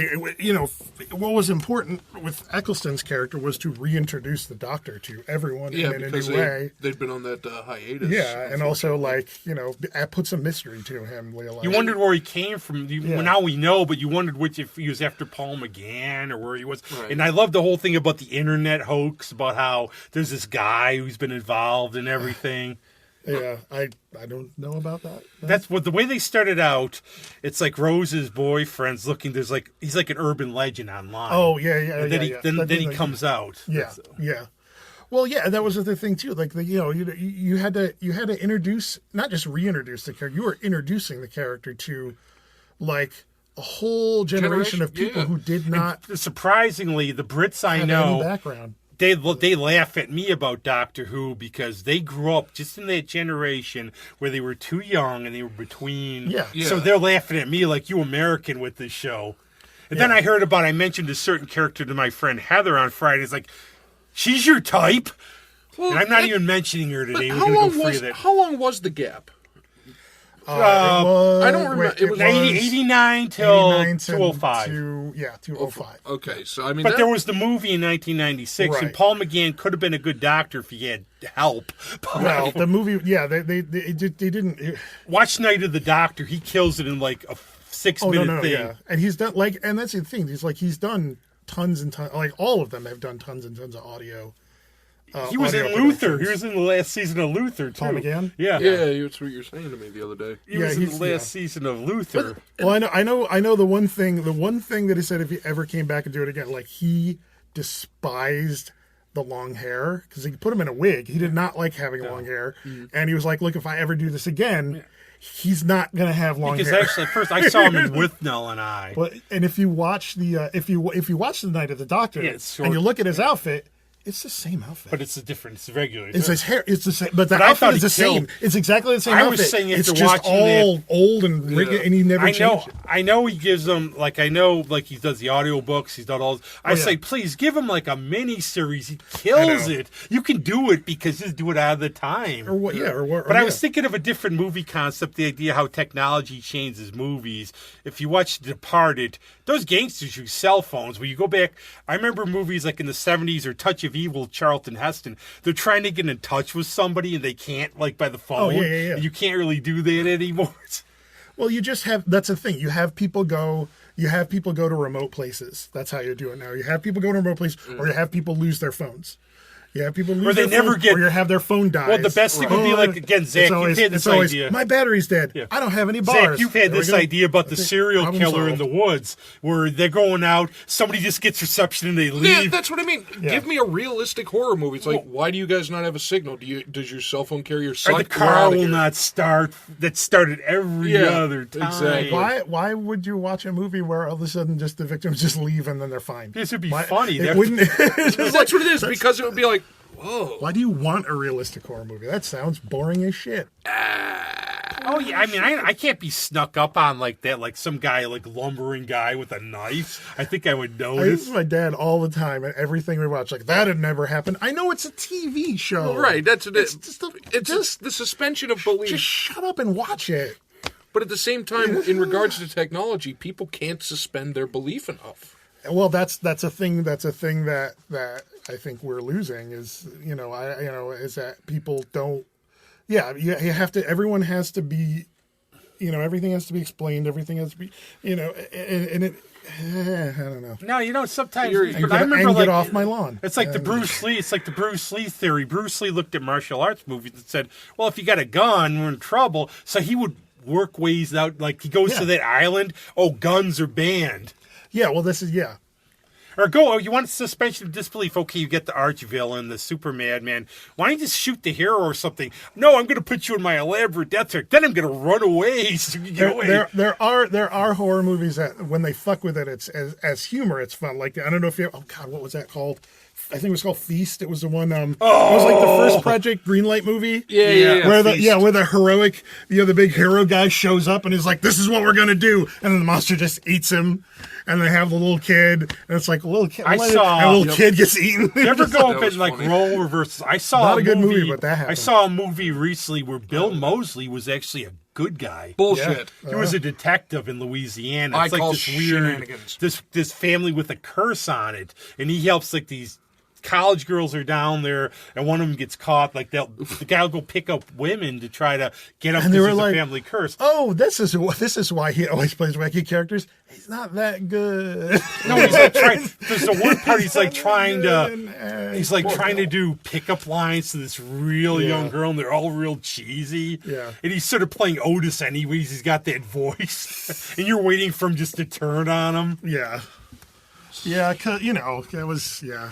What was important with Eccleston's character was to reintroduce the Doctor to everyone in a new way. They'd been on that hiatus. Yeah, and also put some mystery to him. You wondered where he came from. Now we know, but you wondered if he was after Paul McGann or where he was. Right. And I love the whole thing about the internet hoax, about how there's this guy who's been involved and everything. Yeah, I don't know about that. That's what the way they started out. It's like Rose's boyfriend's looking. He's like an urban legend online. Oh yeah. And then he comes out. Yeah. Well, yeah, that was the other thing too. You had to introduce, not just reintroduce the character. You were introducing the character to a whole generation of people who did not. And surprisingly, the Brits I know any background. They laugh at me about Doctor Who because they grew up just in that generation where they were too young and they were between. Yeah. So they're laughing at me like, you American with this show. And then I mentioned a certain character to my friend Heather on Friday. It's like, she's your type? Well, and I'm not even mentioning her today. How long was the gap? I don't remember. It was 89 till 205. 205. Okay, so I mean, But there was the movie in 1996, and Right. Paul McGann could have been a good doctor if he had help. Well, the movie, they didn't. Watch Night of the Doctor. He kills it in like a 6-minute thing. Yeah, and he's done and that's the thing. He's done tons and tons. Like all of them have done tons and tons of audio. He was in audio Luther. productions. He was in the last season of Luther too. Paul McGann? Yeah, that's what you were saying to me the other day. He was in he's- the last season of Luther. Well, I know the one thing that he said if he ever came back and do it again, like he despised the long hair because he put him in a wig. He did not like having long hair, and he was like, "Look, if I ever do this again, he's not gonna have long Because hair." actually, at first I saw him in With Nell and I. But and if you watch the if you watch the Night of the Doctor it's short. and you look at his outfit, it's the same outfit. But it's it's regular. It's his hair. It's the same, but the But I thought outfit is the he same. killed- It's exactly the same I outfit. was saying it's after just watching all old and rigid, and he never changed it. I know he gives them like he does the audiobooks, he's done all I say please give him like a mini series. He kills know. it. You can do it because just do it out of the time. Or what? Yeah, or what? But I was thinking of a different movie concept, the idea how technology changes movies. If you watch Departed, those gangsters use cell phones. When you go back, I remember movies like in the 70s or Touch of Evil, Charlton Heston. They're trying to get in touch with somebody and they can't, like by the phone. yeah. You can't really do that anymore. Well, you just have. That's the thing. You have people go. You have people go to remote places. That's how you do it now. You have people go to remote places, or you have people lose their phones. You have people lose Or they their never phones, get- or you have their phone die. Well, the best thing would be like, again, Zach, you've had this idea. My battery's dead. Yeah. I don't have any bars. Zach, you've had There we this go. idea about the Okay, serial problem killer in solved. the woods where they're going out, somebody just gets reception and they Yeah, leave. that's what I mean. Yeah. Give me a realistic horror movie. It's like, why do you guys not have a signal? Does your cell phone carry your or sight? the car will not start. That started every Yeah, other time. exactly. Why would you watch a movie where all of a sudden just the victims just leave and then they're fine? This would be funny. It That- wouldn't. it's just That's like- what it is, because it would be like, whoa. Why do you want a realistic horror movie? That sounds boring as shit. Oh yeah, I mean, I can't be snuck up on like that, like some guy, like lumbering guy with a knife. I think I would I notice. use my dad all the time and everything we watch. Like that had never happened. I know it's a TV show. Right, that's it. It's just It's the suspension of belief. just shut up and watch it. But at the same time, in regards to technology, people can't suspend their belief enough. Well, that's a thing. That's a thing that I think we're losing is is that people don't. Yeah, you have to. Everyone has to be. Everything has to be explained. Everything has to be. And it. I don't know. No, sometimes. You're but gonna- I remember and like get off my lawn. It's like the Bruce Lee. It's like the Bruce Lee theory. Bruce Lee looked at martial arts movies and said, "Well, if you got a gun, we're in trouble." So he would work ways out. Like he goes to Yeah. that island. Oh, guns are banned. Yeah. Well, this is yeah. Or go, oh, you want suspension of disbelief. Okay, you get the arch villain, the super madman. Why don't you just shoot the hero or something? No, I'm going to put you in my elaborate death trick. Then I'm going to run away so you can get away. There are horror movies that when they fuck with it, it's as humor, it's fun. Like I don't know if you. Oh God, what was that called? I think it was called Feast. It was the one. It was like the first Project Greenlight movie. Yeah, Where Feast. where the heroic, the big hero guy shows up and is like, "This is what we're gonna do," and then the monster just eats him, and they have the little kid, and it's like a little kid. I and saw- a little kid gets eaten. You ever go up That was and like funny. role reverses? I saw Not a a good movie, movie, but that I happened. saw a movie recently where Bill Moseley was actually a good guy. Bullshit. He was a detective in Louisiana. I It's like call this weird, shenanigans. this family with a curse on it, and he helps like these college girls are down there, and one of them gets caught. Like the guy will go pick up women to try to get them And they because were there's like, a family curse. Oh, this is why he always plays wacky characters. He's not that good. No, he's like trying. There's the one part he's like trying to. He's like trying to do pickup lines to this real young girl, and they're all real cheesy. Yeah. And he's sort of playing Otis anyways. He's got that voice, and you're waiting for him just to turn on him. Yeah. Yeah, it was, yeah.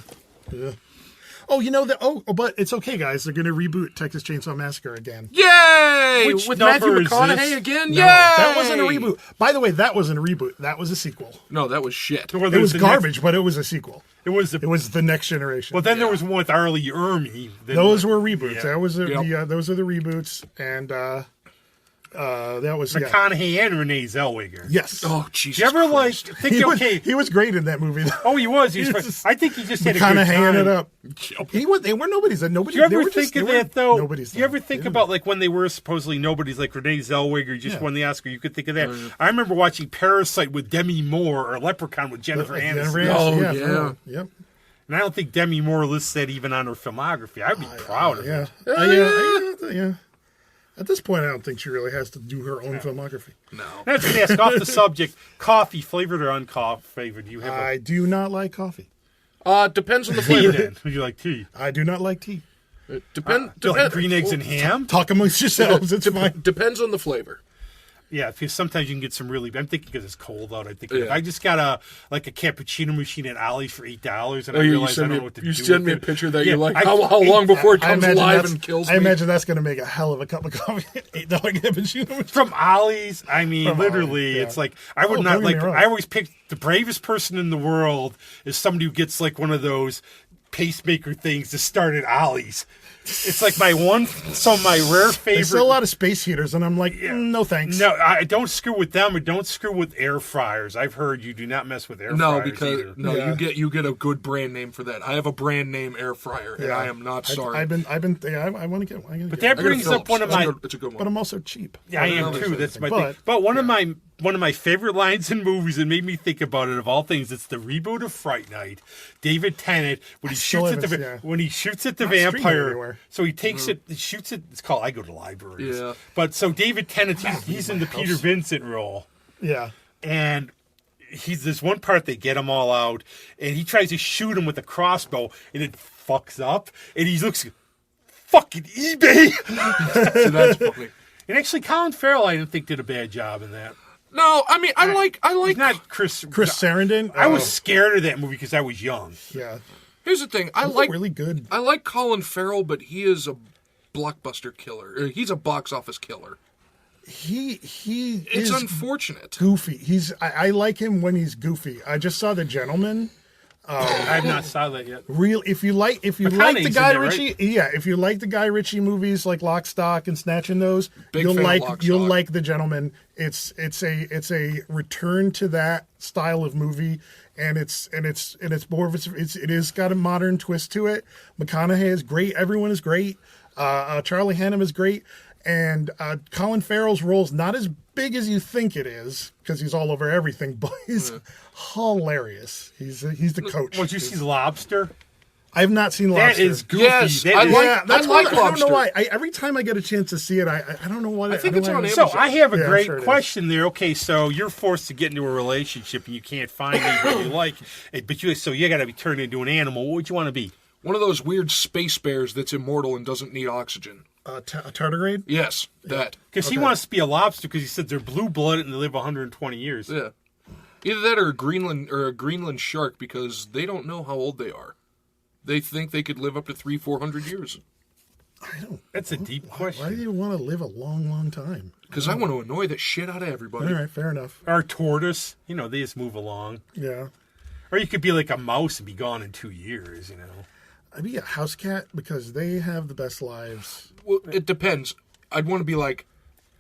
Oh, but it's okay, guys. They're going to reboot Texas Chainsaw Massacre again. Yay! Which With number Matthew is McConaughey this? again? No, Yay! that wasn't a reboot. By the way, that wasn't a reboot. That was a sequel. No, that was shit. It was garbage, but it was a sequel. It was. It was the next generation. Well, then there was one with Arlie Ermy. Those were reboots. Yep. Those are the reboots, and That was McConaughey and Renee Zellweger. Yes. Oh, Jesus. Did you ever Christ. He was great in that movie. Though. Oh, he was. I think he just had a good McConaughey time. it up. They were nobodies. Nobody. Do you ever think of that though? Nobody's. Do you ever think about like when they were supposedly nobodies, like Renee Zellweger just won the Oscar? You could think of that. I remember watching Parasite with Demi Moore or Leprechaun with Jennifer Aniston. Oh, yeah. Yep. And I don't think Demi Moore lists that even on her filmography. I'd be proud of it. Yeah. At this point, I don't think she really has to do her own filmography. No. I was going to ask, off the subject, coffee, flavored or unflavored? Do you have I do not like coffee. Depends on the tea flavor. then? Would you like tea? I do not like tea. Do you like green eggs and ham? Talk amongst yourselves. It's fine. Depends on the flavor. Yeah, because sometimes you can get some really. I'm thinking because it's cold out. I think if I just got a cappuccino machine at Ollie's for $8, and I realize I don't know what to do. You send me a with it. picture that you like. How long before it comes alive and kills me? I imagine that's going to make a hell of a cup of coffee. $8 cappuccino machine. From Ollie's. I mean, From literally, Ollie's, it's like I would not don't get like. me wrong. I always pick the bravest person in the world is somebody who gets like one of those pacemaker things to start at Ollie's. It's like my rare favorite. There's still a lot of space heaters, and I'm like, no thanks. No, I don't screw with them, or don't screw with air fryers. I've heard you do not mess with air fryers either. You get a good brand name for that. I have a brand name air fryer, and I am not sorry. I want to get. But that brings up one of my. It's a good one. But I'm also cheap. Yeah, I am too. That's my thing. But one of my favorite lines in movies that made me think about it of all things, it's the reboot of Fright Night. David Tennant when he shoots at the vampire. So he takes it, shoots it. It's called I Go to Libraries. Yeah. But so David Tennant, he's in the Peter Vincent role. Yeah. And there's one part they get him all out, and he tries to shoot him with a crossbow, and it fucks up, and he looks fucking eBay. So that's funny. And actually, Colin Farrell, I didn't think did a bad job in that. No, I mean, I like not Chris Sarandon. I was scared of that movie because I was young. Yeah. Here's the thing. I Those like are really good. I like Colin Farrell, but he is a blockbuster killer. He's a box office killer. It's It's unfortunate. goofy. I like him when he's goofy. I just saw The Gentleman. I have not saw that yet. If you like the McConaughey's Guy in there, Ritchie, right? if you like the Guy Ritchie movies like Lock, Stock, and Snatch and those, Big you'll fan of like Lock, you'll Stock. like The Gentleman. It's a return to that style of movie, and it's more of it is got a modern twist to it. McConaughey is great. Everyone is great. Charlie Hunnam is great. And Colin Farrell's role is not as big as you think it is because he's all over everything, but he's hilarious. He's the coach. Did you see Lobster? I have not seen Lobster. That is goofy. Yes, That I is- like I don't know Lobster. why. Every time I get a chance to see it, I don't know what. I think it's on So Amazon. I have a Yeah, I'm great sure it is. question there. Okay, so you're forced to get into a relationship and you can't find anybody you like, but you got to be turned into an animal. What would you want to be? One of those weird space bears that's immortal and doesn't need oxygen. Tardigrade. Yes, that. Because he wants to be a lobster because he said they're blue-blooded and they live 120 years. Yeah. Either that or a Greenland shark because they don't know how old they are. They think they could live up to 300-400 years. I don't. That's a deep question. Why do you want to live a long, long time? Because I want to annoy the shit out of everybody. All right, fair enough. Or a tortoise. They just move along. Yeah. Or you could be like a mouse and be gone in 2 years, I'd be a house cat because they have the best lives. Well, it depends. I'd want to be like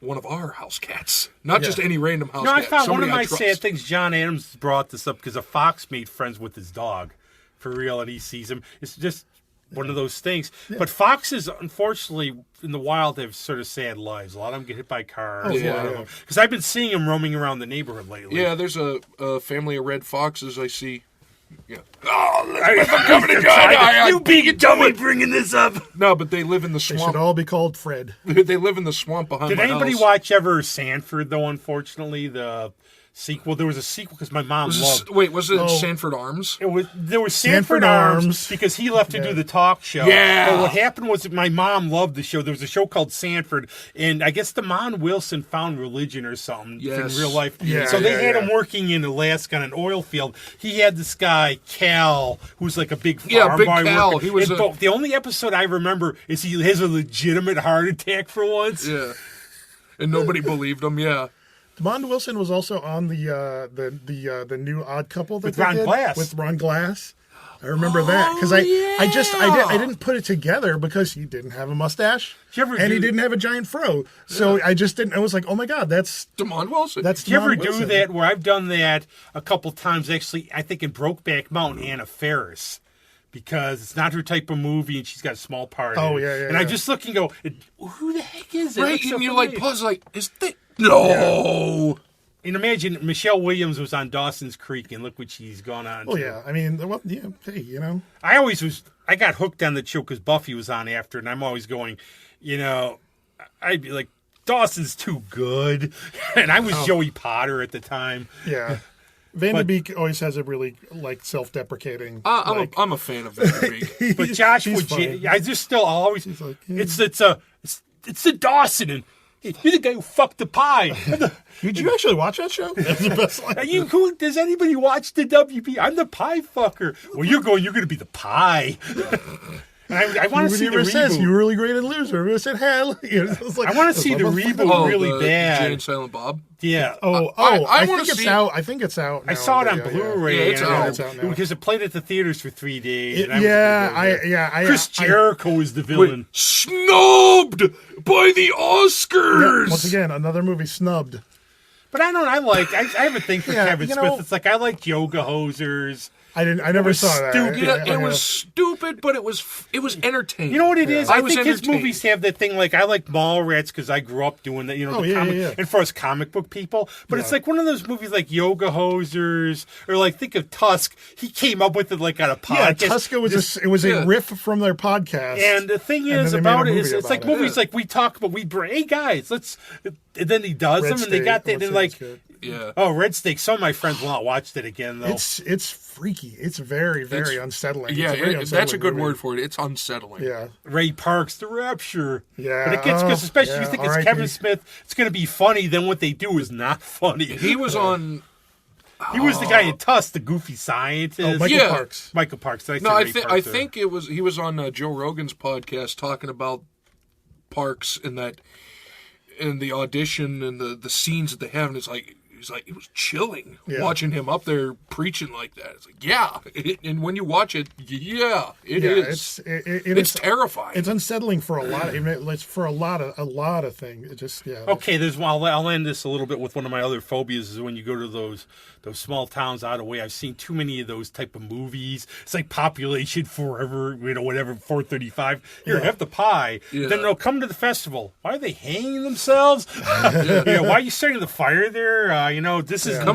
one of our house cats, not just any random house cat. I found one of Somebody I my trust. sad things. John Adams brought this up because a fox made friends with his dog, for real, and he sees him. It's just one of those things. Yeah. But foxes, unfortunately, in the wild, have sort of sad lives. A lot of them get hit by cars. Because I've been seeing them roaming around the neighborhood lately. Yeah, there's a family of red foxes I see. Yeah. Oh, I'm coming to God. You big dummy bringing this up. No, but they live in the They swamp. should all be called Fred. They live in the swamp behind Did my anybody house. watch ever Sanford, though, unfortunately? The sequel. There was a sequel because my mom loved. Was it Sanford Arms? There was Sanford Arms because he left to do the talk show. Yeah. But what happened was that my mom loved the show. There was a show called Sanford, and I guess Damon Wilson found religion or something in real life. Yeah, so they had him working in Alaska on an oil field. He had this guy Cal, who's like a big farm Big boy. Cal. Working. He was the only episode I remember is he has a legitimate heart attack for once. Yeah. And nobody believed him. Yeah. Damon Wilson was also on the new Odd Couple that With they Ron did Glass. with Ron Glass. I remember that because I didn't put it together because he didn't have a mustache and he didn't have a giant fro. So I just didn't. I was like, oh my god, that's Damon Wilson. That's Do you ever Damon Wilson. do that where I've done that a couple times? Actually, I think in Brokeback Mountain, Anna Faris, because it's not her type of movie and she's got a small part. Oh, in it. yeah. And I just look and go, who the heck is it? Right, It's so and you familiar. like pause, like, is that? No. And imagine Michelle Williams was on Dawson's Creek, and look what she's gone on. Oh to. yeah, I mean, well, yeah, hey, you know, I got hooked on the show because Buffy was on after, and I'm always going, I'd be like, Dawson's too good. And I was Joey Potter at the time. yeah. Vanderbeek always has a really like self-deprecating. I'm a fan of Vanderbeek. But Josh he's would, funny. I just still always, like, it's the Dawson, and you're the guy who fucked the pie. Did you actually watch that show? That's the best line. Does anybody watch the WB? I'm the pie fucker. Well, you're going to be the pie. And I want to see the Whoever says reboot. you were really great at Loser. Who said hell? I want to see the reboot really bad. Jay and Silent Bob. Yeah. I wanna think it's see- out. I think it's out. I now saw it on on video, Blu-ray. Yeah, it's and out. It's out now. Because it played at the theaters for 3 days. and I was Chris Jericho is the villain. Snubbed by the Oscars. Once again, another movie snubbed. But I have a thing for Yeah, Kevin you Smith. know- It's like I like Yoga Hosers. I never was saw that. stupid. It was stupid, but it was entertaining. You know what it is? I I was think his entertained. movies have that thing. Like I like Mallrats because I grew up doing that. Oh, The yeah, comic, yeah. and for us comic book people. But it's like one of those movies like Yoga Hosers or like think of Tusk. He came up with it like on a Yeah, podcast. Tuska was a riff from their podcast. And the thing And is then they made a about it movie is it's like about it. movies like we talk about. Hey guys, let's. And then he does Red them, and they State, got that. Red And like, State's good. Yeah. oh, Red Steak. Some of my friends will not watch it again though. It's freaky. It's very unsettling. Yeah, It's a very that's a unsettling good movie. word for it. It's unsettling. Yeah. Ray Park's The Rapture. Yeah. But it gets, because especially if you think it's R.I.P. Kevin Smith, it's going to be funny, then what they do is not funny. He was on. He was the guy in Tusk, the goofy scientist. Oh, Michael Yeah. Parks. Michael Parks. Did I say No, Ray Parks I there? think he was on Joe Rogan's podcast talking about Parks and the audition and the scenes that they have, and he's like it was chilling watching him up there preaching like that. It's like and when you watch it, it is. It's terrifying. It's unsettling for a lot. It's for a lot of things. It just Okay, there's one. I'll end this a little bit with one of my other phobias is when you go to those small towns out of the way. I've seen too many of those type of movies. It's like Population Forever, whatever, 435. Here, have the pie. Yeah. Then they'll come to the festival. Why are they hanging themselves? Why are you starting the fire there? This is I'm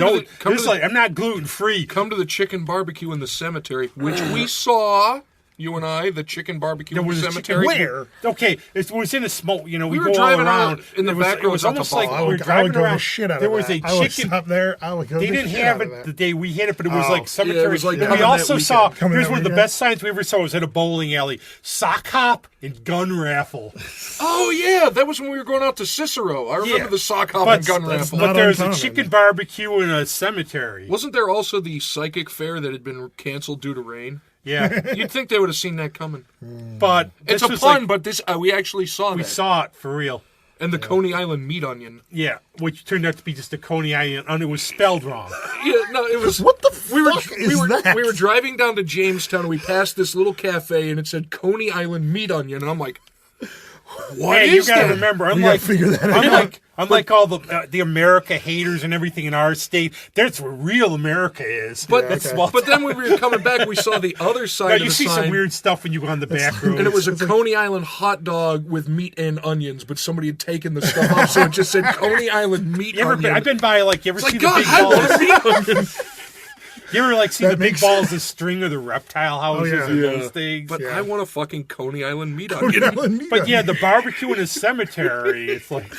not gluten free. Come to the chicken barbecue in the cemetery, which we saw. You and I, the chicken barbecue in the cemetery. Where? Okay, it was in a smoke. We were go driving all around. around in the back It row was at the almost ball. like I we were would driving go the around. shit out of There that. was a I would chicken. stop there. I would go They the didn't shit have out of it that. the day we hit it, but it was like cemetery. it was like And coming we that also weekend. saw. Coming Here's that one of the weekend. best signs we ever saw. Was at a bowling alley. Sock hop and gun raffle. Oh yeah, that was when we were going out to Cicero. I remember the sock hop and gun raffle. But not there's uncommon. a chicken barbecue in a cemetery. Wasn't there also the psychic fair that had been canceled due to rain? Yeah, You'd think they would have seen that coming. but It's this a was pun, like- but this we actually saw we that. saw it for real. And the Coney Island meat onion. Yeah, which turned out to be just a Coney Island, and it was spelled wrong. Yeah, no, it was. What the we were, fuck we is were, that? We were driving down to Jamestown and we passed this little cafe and it said Coney Island meat onion, and I'm like, what Hey, you is got to that? remember, gotta unlike figure that out. unlike all the America haters and everything in our state, that's where real America is. But, That's okay. small but then town. when we were coming back, we saw the other side Now, of you the see sign, some weird stuff when you go on the back road. and it was a Coney Island hot dog with meat and onions, but somebody had taken the stuff off, so it just said Coney Island meat onion. I've been by, like, you ever It's see like, the God, big I want balls? meat onion. You ever, like, see That the big makes balls of string or the reptile houses yeah. and Yeah. those things? But But, I want a fucking Coney Island meat Coney onion. Island meat yeah, onion. the barbecue in a cemetery, it's like...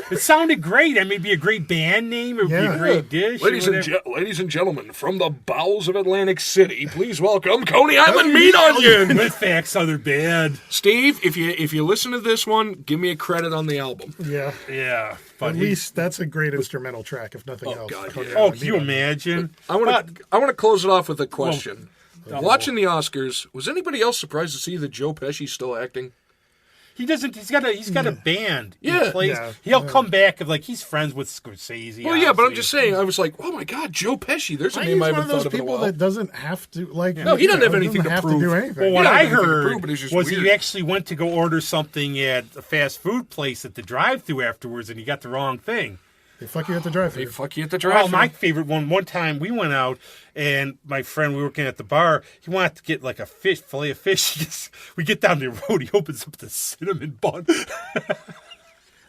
It sounded great. I mean, it'd be a great band name. It would be Yeah. a great dish. Ladies or and, whatever. ladies and gentlemen, from the bowels of Atlantic City, please welcome Coney Island meat onion. With facts, other bad. Steve, if you listen to this one, give me a credit on the album. Yeah. Yeah. But At least that's a great instrumental track, if nothing else. God, Coney yeah. Oh, Island can you meat onion. imagine? I want to close it off with a question. Well, Watching the Oscars, was anybody else surprised to see that Joe Pesci's still acting? He doesn't. He's got a band. Yeah. He plays. Yeah. He'll come back and he's friends with Scorsese. Well, yeah, but I'm obviously. just saying. I was like, oh my God, Joe Pesci. There's a He's name I one haven't of those thought of in a people while. that doesn't have to No, he doesn't have anything to have prove. to do anything. Well, what Yeah, I anything to heard prove, but it's just was weird. he actually went to go order something at a fast food place at the drive-thru afterwards, and he got the wrong thing. They fuck you at the drive-thru. They fuck you at the Well, drive. my favorite one time we went out, and my friend, we were working at the bar, he wanted to get like a fillet of fish. We get down the road, he opens up the cinnamon bun.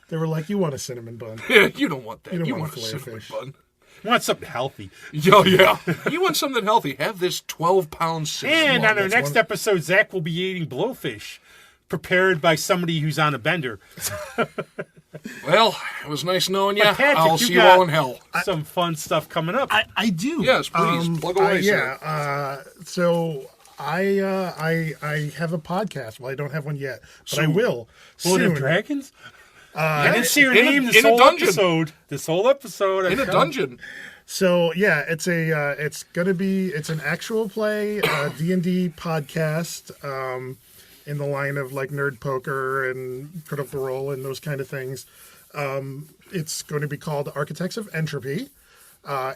They were like, you want a cinnamon bun. Yeah, you don't want that. You don't You want want a a fillet of cinnamon fish. bun. He wants something healthy. Oh, yeah. You want something healthy. Have this 12-pound cinnamon And bun. on our that's next one- episode, Zach will be eating blowfish, prepared by somebody who's on a bender. Well, it was nice knowing you. But Patrick, I'll you see you got all in hell. some fun stuff coming up. I do. Yes, please. Plug away, sir. Yeah. So I have a podcast. Well, I don't have one yet, but I will Blood soon. and Dragons? I didn't see your in a- name in a dungeon. This whole episode. In a dungeon. So yeah, it's an actual play D&D podcast in the line of like Nerd Poker and Critical Role and those kind of things. It's going to be called Architects of Entropy,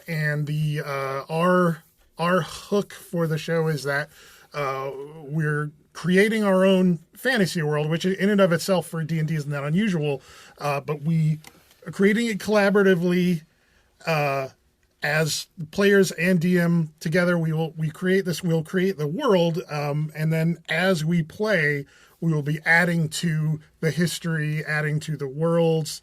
and the our hook for the show is that we're creating our own fantasy world, which in and of itself for D&D isn't that unusual, but we are creating it collaboratively. As players and DM together, we'll create the world, and then as we play, we will be adding to the history, adding to the worlds,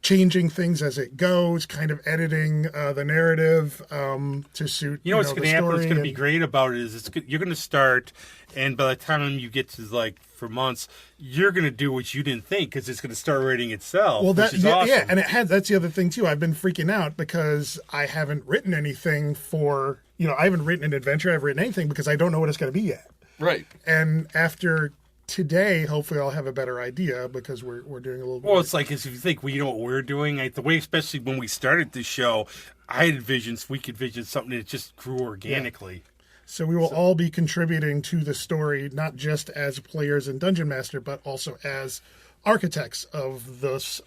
changing things as it goes, kind of editing the narrative to suit You know what's the going to happen? What's story going to be and- great about it is you're going to start, and by the time you get to like for months, you're going to do what you didn't think because it's going to start writing itself. Well, which is awesome. yeah, and that's the other thing too. I've been freaking out because I haven't written anything I haven't written an adventure. I haven't written anything because I don't know what it's going to be yet. Right. And after today, hopefully, I'll have a better idea because we're doing a little bit. Well, it's like as if you think, well, you know what we're doing. The way, especially when we started this show, I had visions. We could vision something that just grew organically. So we will all be contributing to the story, not just as players in Dungeon Master, but also as architects of this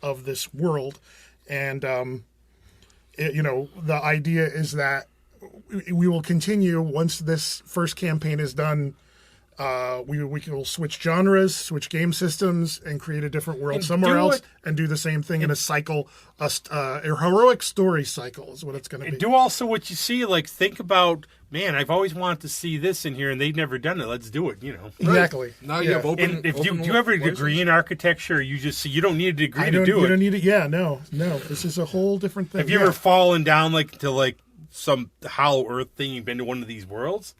world. And the idea is that we will continue once this first campaign is done. We will switch genres, switch game systems, and create a different world And somewhere do else, it- and do the same thing in a cycle. A heroic story cycle is what it's going to be. And do also what you see. Like think about, man, I've always wanted to see this in here, and they've never done it. Let's do it. Exactly. Now you have open. And if open do you have a license. degree in architecture? You just you don't need a degree to do You it. don't need it. Yeah, no. This is a whole different thing. Have you ever fallen down to some Hollow Earth thing? You've been to one of these worlds?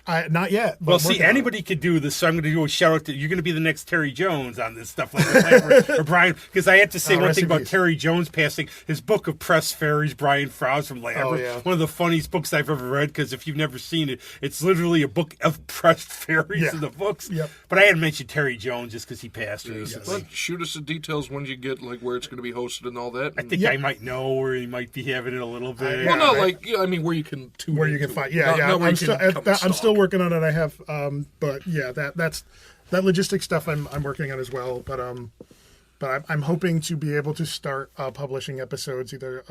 Not yet. But Well, I'm see, working on it. anybody could do this. So I'm going to do a shout out to you're going to be the next Terry Jones on this stuff, like or Brian. Because I have to say one rest thing in about peace. Terry Jones passing. His book of Press Fairies, Brian Frost from Lambert, Oh, yeah. one of the funniest books I've ever read. Because if you've never seen it, it's literally a book of pressed fairies Yeah. in the books. Yep. But I had to mention Terry Jones just because he passed recently. But shoot us the details when you get where it's going to be hosted and all that. I think Yeah. I might know where he might be having it a little bit. well, no, right. I mean where you can tune where you into can find. it. Yeah, Not- yeah. not where I'm you still, can come and I'm still stalk. working on it. I have, but yeah, that logistic stuff I'm working on as well. But I'm hoping to be able to start publishing episodes either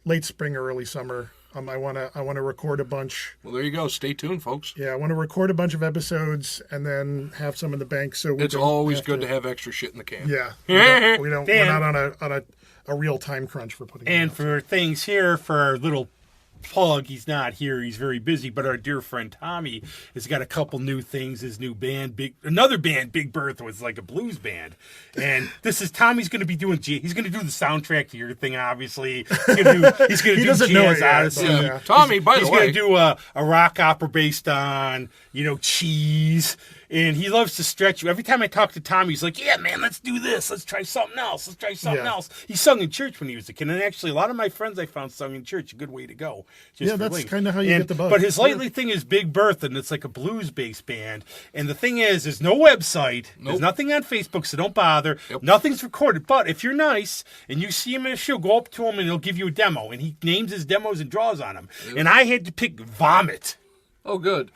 late spring or early summer. I want to record a bunch. Well, there you go. Stay tuned, folks. Yeah, I want to record a bunch of episodes and then have some in the bank. So It's always good to have extra shit in the can. Yeah, we don't. Dan. We're not on a real time crunch for putting. And it out. for things here, for our little plug, he's not here, he's very busy, but our dear friend Tommy has got a couple new things. His new band, another band, Big Bertha, was like a blues band, and this is Tommy's going to be doing he's going to do the soundtrack to your thing, obviously. He's going to He do doesn't know Jazz it yet, Odyssey. but, yeah. Tommy, by He's the going way, to do a rock opera based on cheese. And he loves to stretch you. Every time I talk to Tommy, he's like, yeah, man, let's do this. Let's try something else. Let's try something Yeah. else. He sung in church when he was a kid. And actually, a lot of my friends I found sung in church. A good way to go. Just Yeah, for that's links. kinda how you get the bug. But his lately thing is Big Bertha, and it's like a blues-based band. And the thing is, there's no website. There's nothing on Facebook, so don't bother. Yep. Nothing's recorded. But if you're nice and you see him in a show, go up to him and he'll give you a demo. And he names his demos and draws on them. And I had to pick Vomit. oh, good.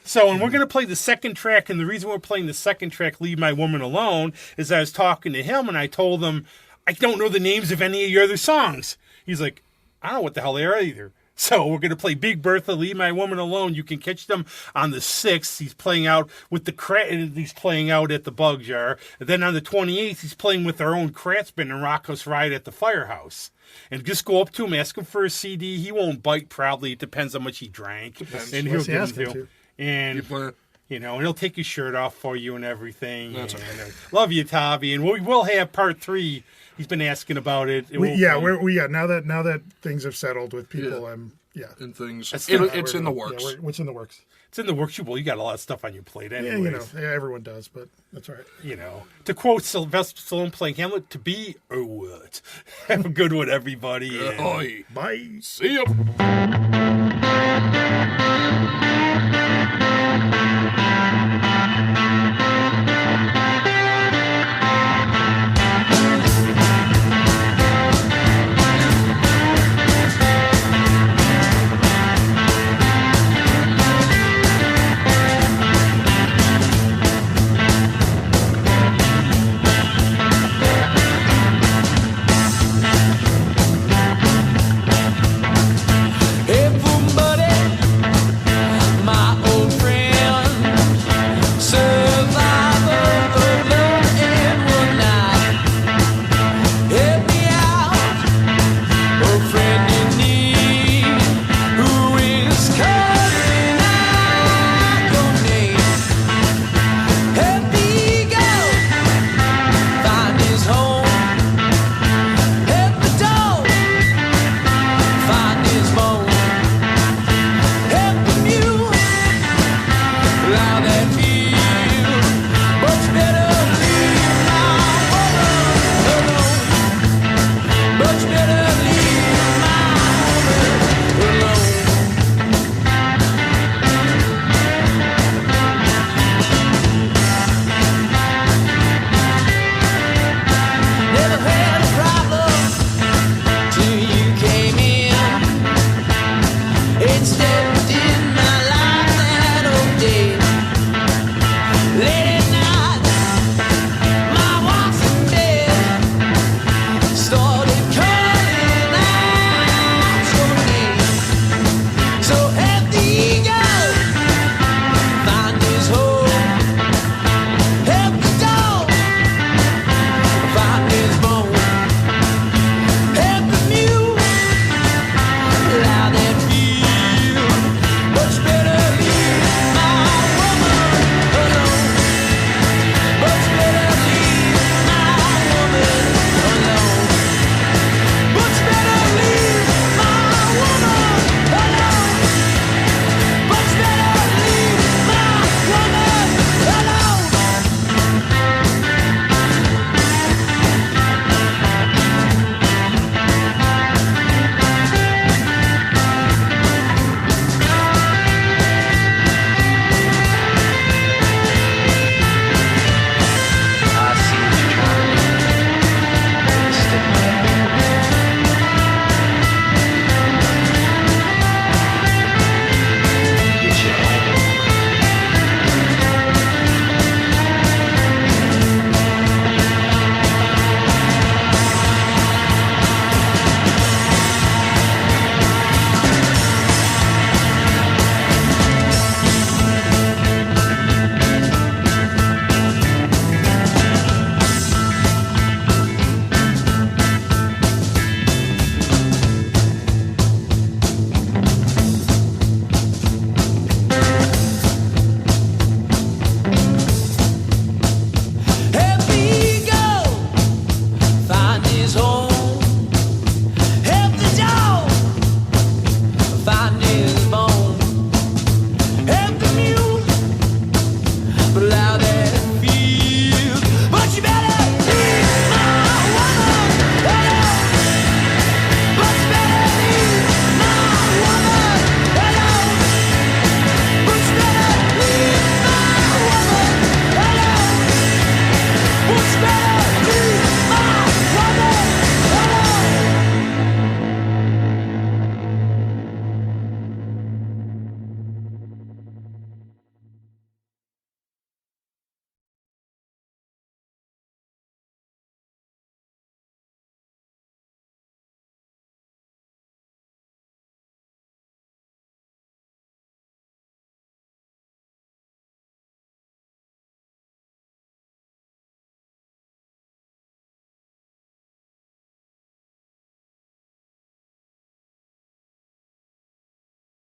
So, and we're going to play the second track, and the reason we're playing the second track, Leave My Woman Alone, is I was talking to him, and I told him, I don't know the names of any of your other songs. He's like, I don't know what the hell they are either. So we're going to play Big Bertha, Leave My Woman Alone. You can catch them on the 6th. He's playing out with the he's playing out at the Bug Jar. And then on the 28th, he's playing with our own Kratzman and Rocco's Ride at the Firehouse. And just go up to him, ask him for a CD. He won't bite, probably. It depends how much he drank. And he'll get him to. And, you know, and he'll take his shirt off for you and everything. That's okay. Love you, Tabby. And we will have part 3. He's been asking about it. Now that things have settled with people, and things. It's in the works. Yeah, what's in the works? It's in the works. Well, you got a lot of stuff on your plate anyway. Yeah, everyone does, but that's all right. You know, to quote Sylvester Stallone playing Hamlet, to be or what? Have a good one, everybody. Bye. Bye. See ya.